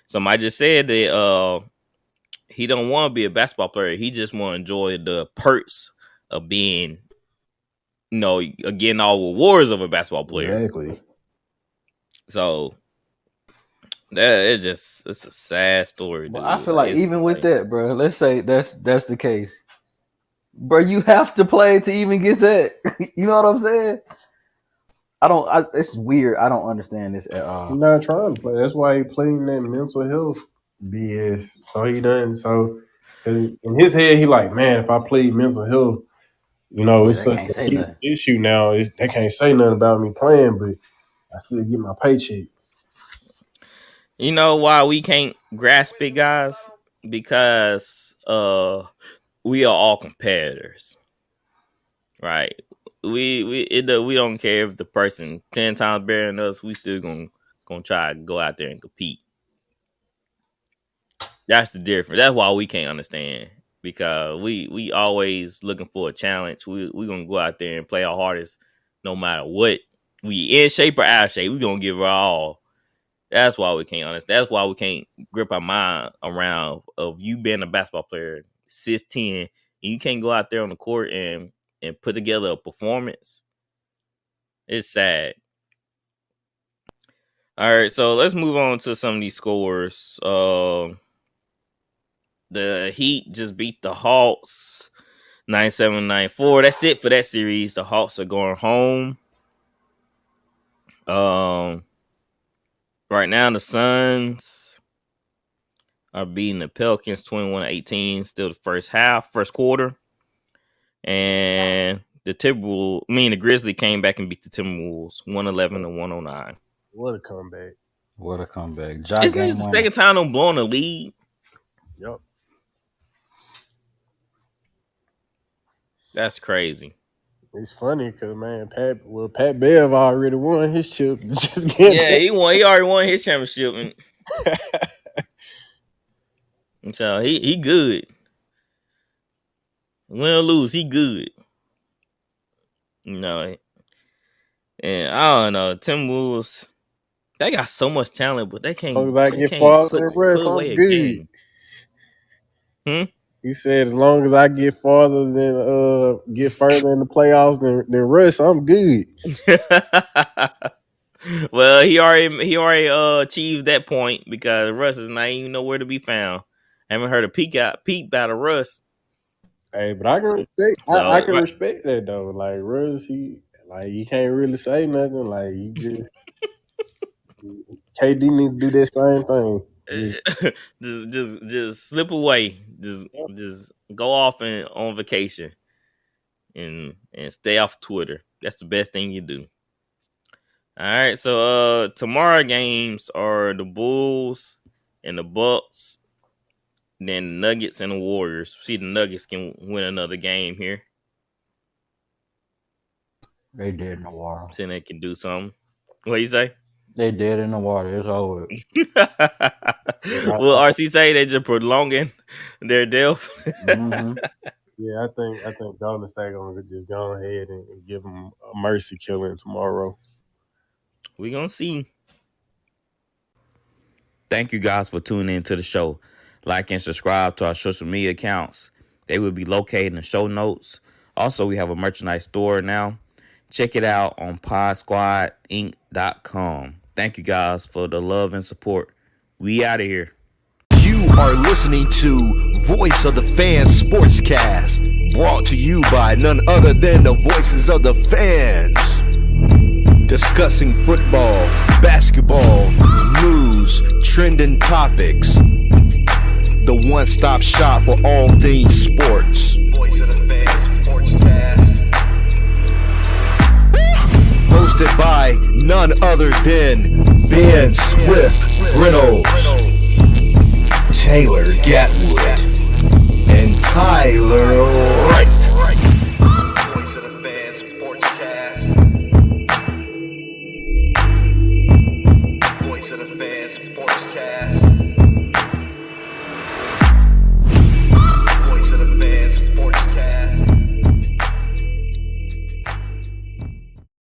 Somebody just said that he don't want to be a basketball player. He just want to enjoy the perks of being, getting all rewards of a basketball player. Exactly. So it's a sad story, But I dude. feel Like like it's even with like, that, bro, let's say that's the case, bro. You have to play to even get that. You know what I'm saying? It's weird. I don't understand this at He's all. not trying to play. That's why he playing that mental health BS. So he done. So 'cause in his head, he like, man, if I play mental health, Yeah, it's they such can't an say nothing. issue now. They can't say nothing about me playing, but I still get my paycheck. you know why we can't grasp it, guys? Because we are all competitors, right? We don't care if the person 10 times better than us. We still gonna try to go out there and compete. That's the difference. That's why we can't understand, because we always looking for a challenge. We gonna go out there and play our hardest, no matter what. We in shape or out of shape. We gonna give it all. That's why we can't understand. That's why we can't grip our mind around of you being a basketball player, 6'10", and you can't go out there on the court and put together a performance. It's sad. All right, so let's move on to some of these scores. The Heat just beat the Hawks 97-94. That's it for that series. The Hawks are going home. Right now the Suns are beating the Pelicans 21-18. Still the first quarter. And the Grizzlies came back and beat the Timberwolves 111-109. What a comeback. Isn't this the second time I'm blowing the lead? Yep. That's crazy. It's funny because, man, Pat Bev already won his chip. He won. He already won his championship. And so he good. Win or lose, he good. And I don't know. Timberwolves, they got so much talent, but they can't. As long as I get farther than Russ, I'm good. He said, as long as I get farther than get further in the playoffs than Russ, I'm good. Well, he already achieved that point, because Russ is not even nowhere to be found. Haven't heard a peep out of Russ. Hey, but I can respect. I can respect that though. Like Russ, you can't really say nothing. Like you just KD need to do that same thing. Just slip away. Just go off on vacation and stay off Twitter. That's the best thing you do. All right, so tomorrow games are the Bulls and the Bucks, then the Nuggets and the Warriors. See, the Nuggets can win another game here. They dead in the water. See, they can do something. What you say? They dead in the water. It's over. Well, RC say they just prolonging their death. Mm-hmm. Yeah, I think Golden State gonna just go ahead and give them a mercy killing tomorrow. We gonna see. Thank you guys for tuning into the show. Like and subscribe to our social media accounts. They will be located in the show notes. Also, we have a merchandise store now. Check it out on podsquadinc.com. Thank you guys for the love and support. We out of here. You are listening to Voice of the Fans Sportscast, brought to you by none other than the voices of the fans. Discussing football, basketball, news, trending topics. The one-stop shop for all things sports. Voice of the Fans Sportscast. Hosted by none other than Ben Swift Reynolds, Taylor Gatwood, and Tyler Wright.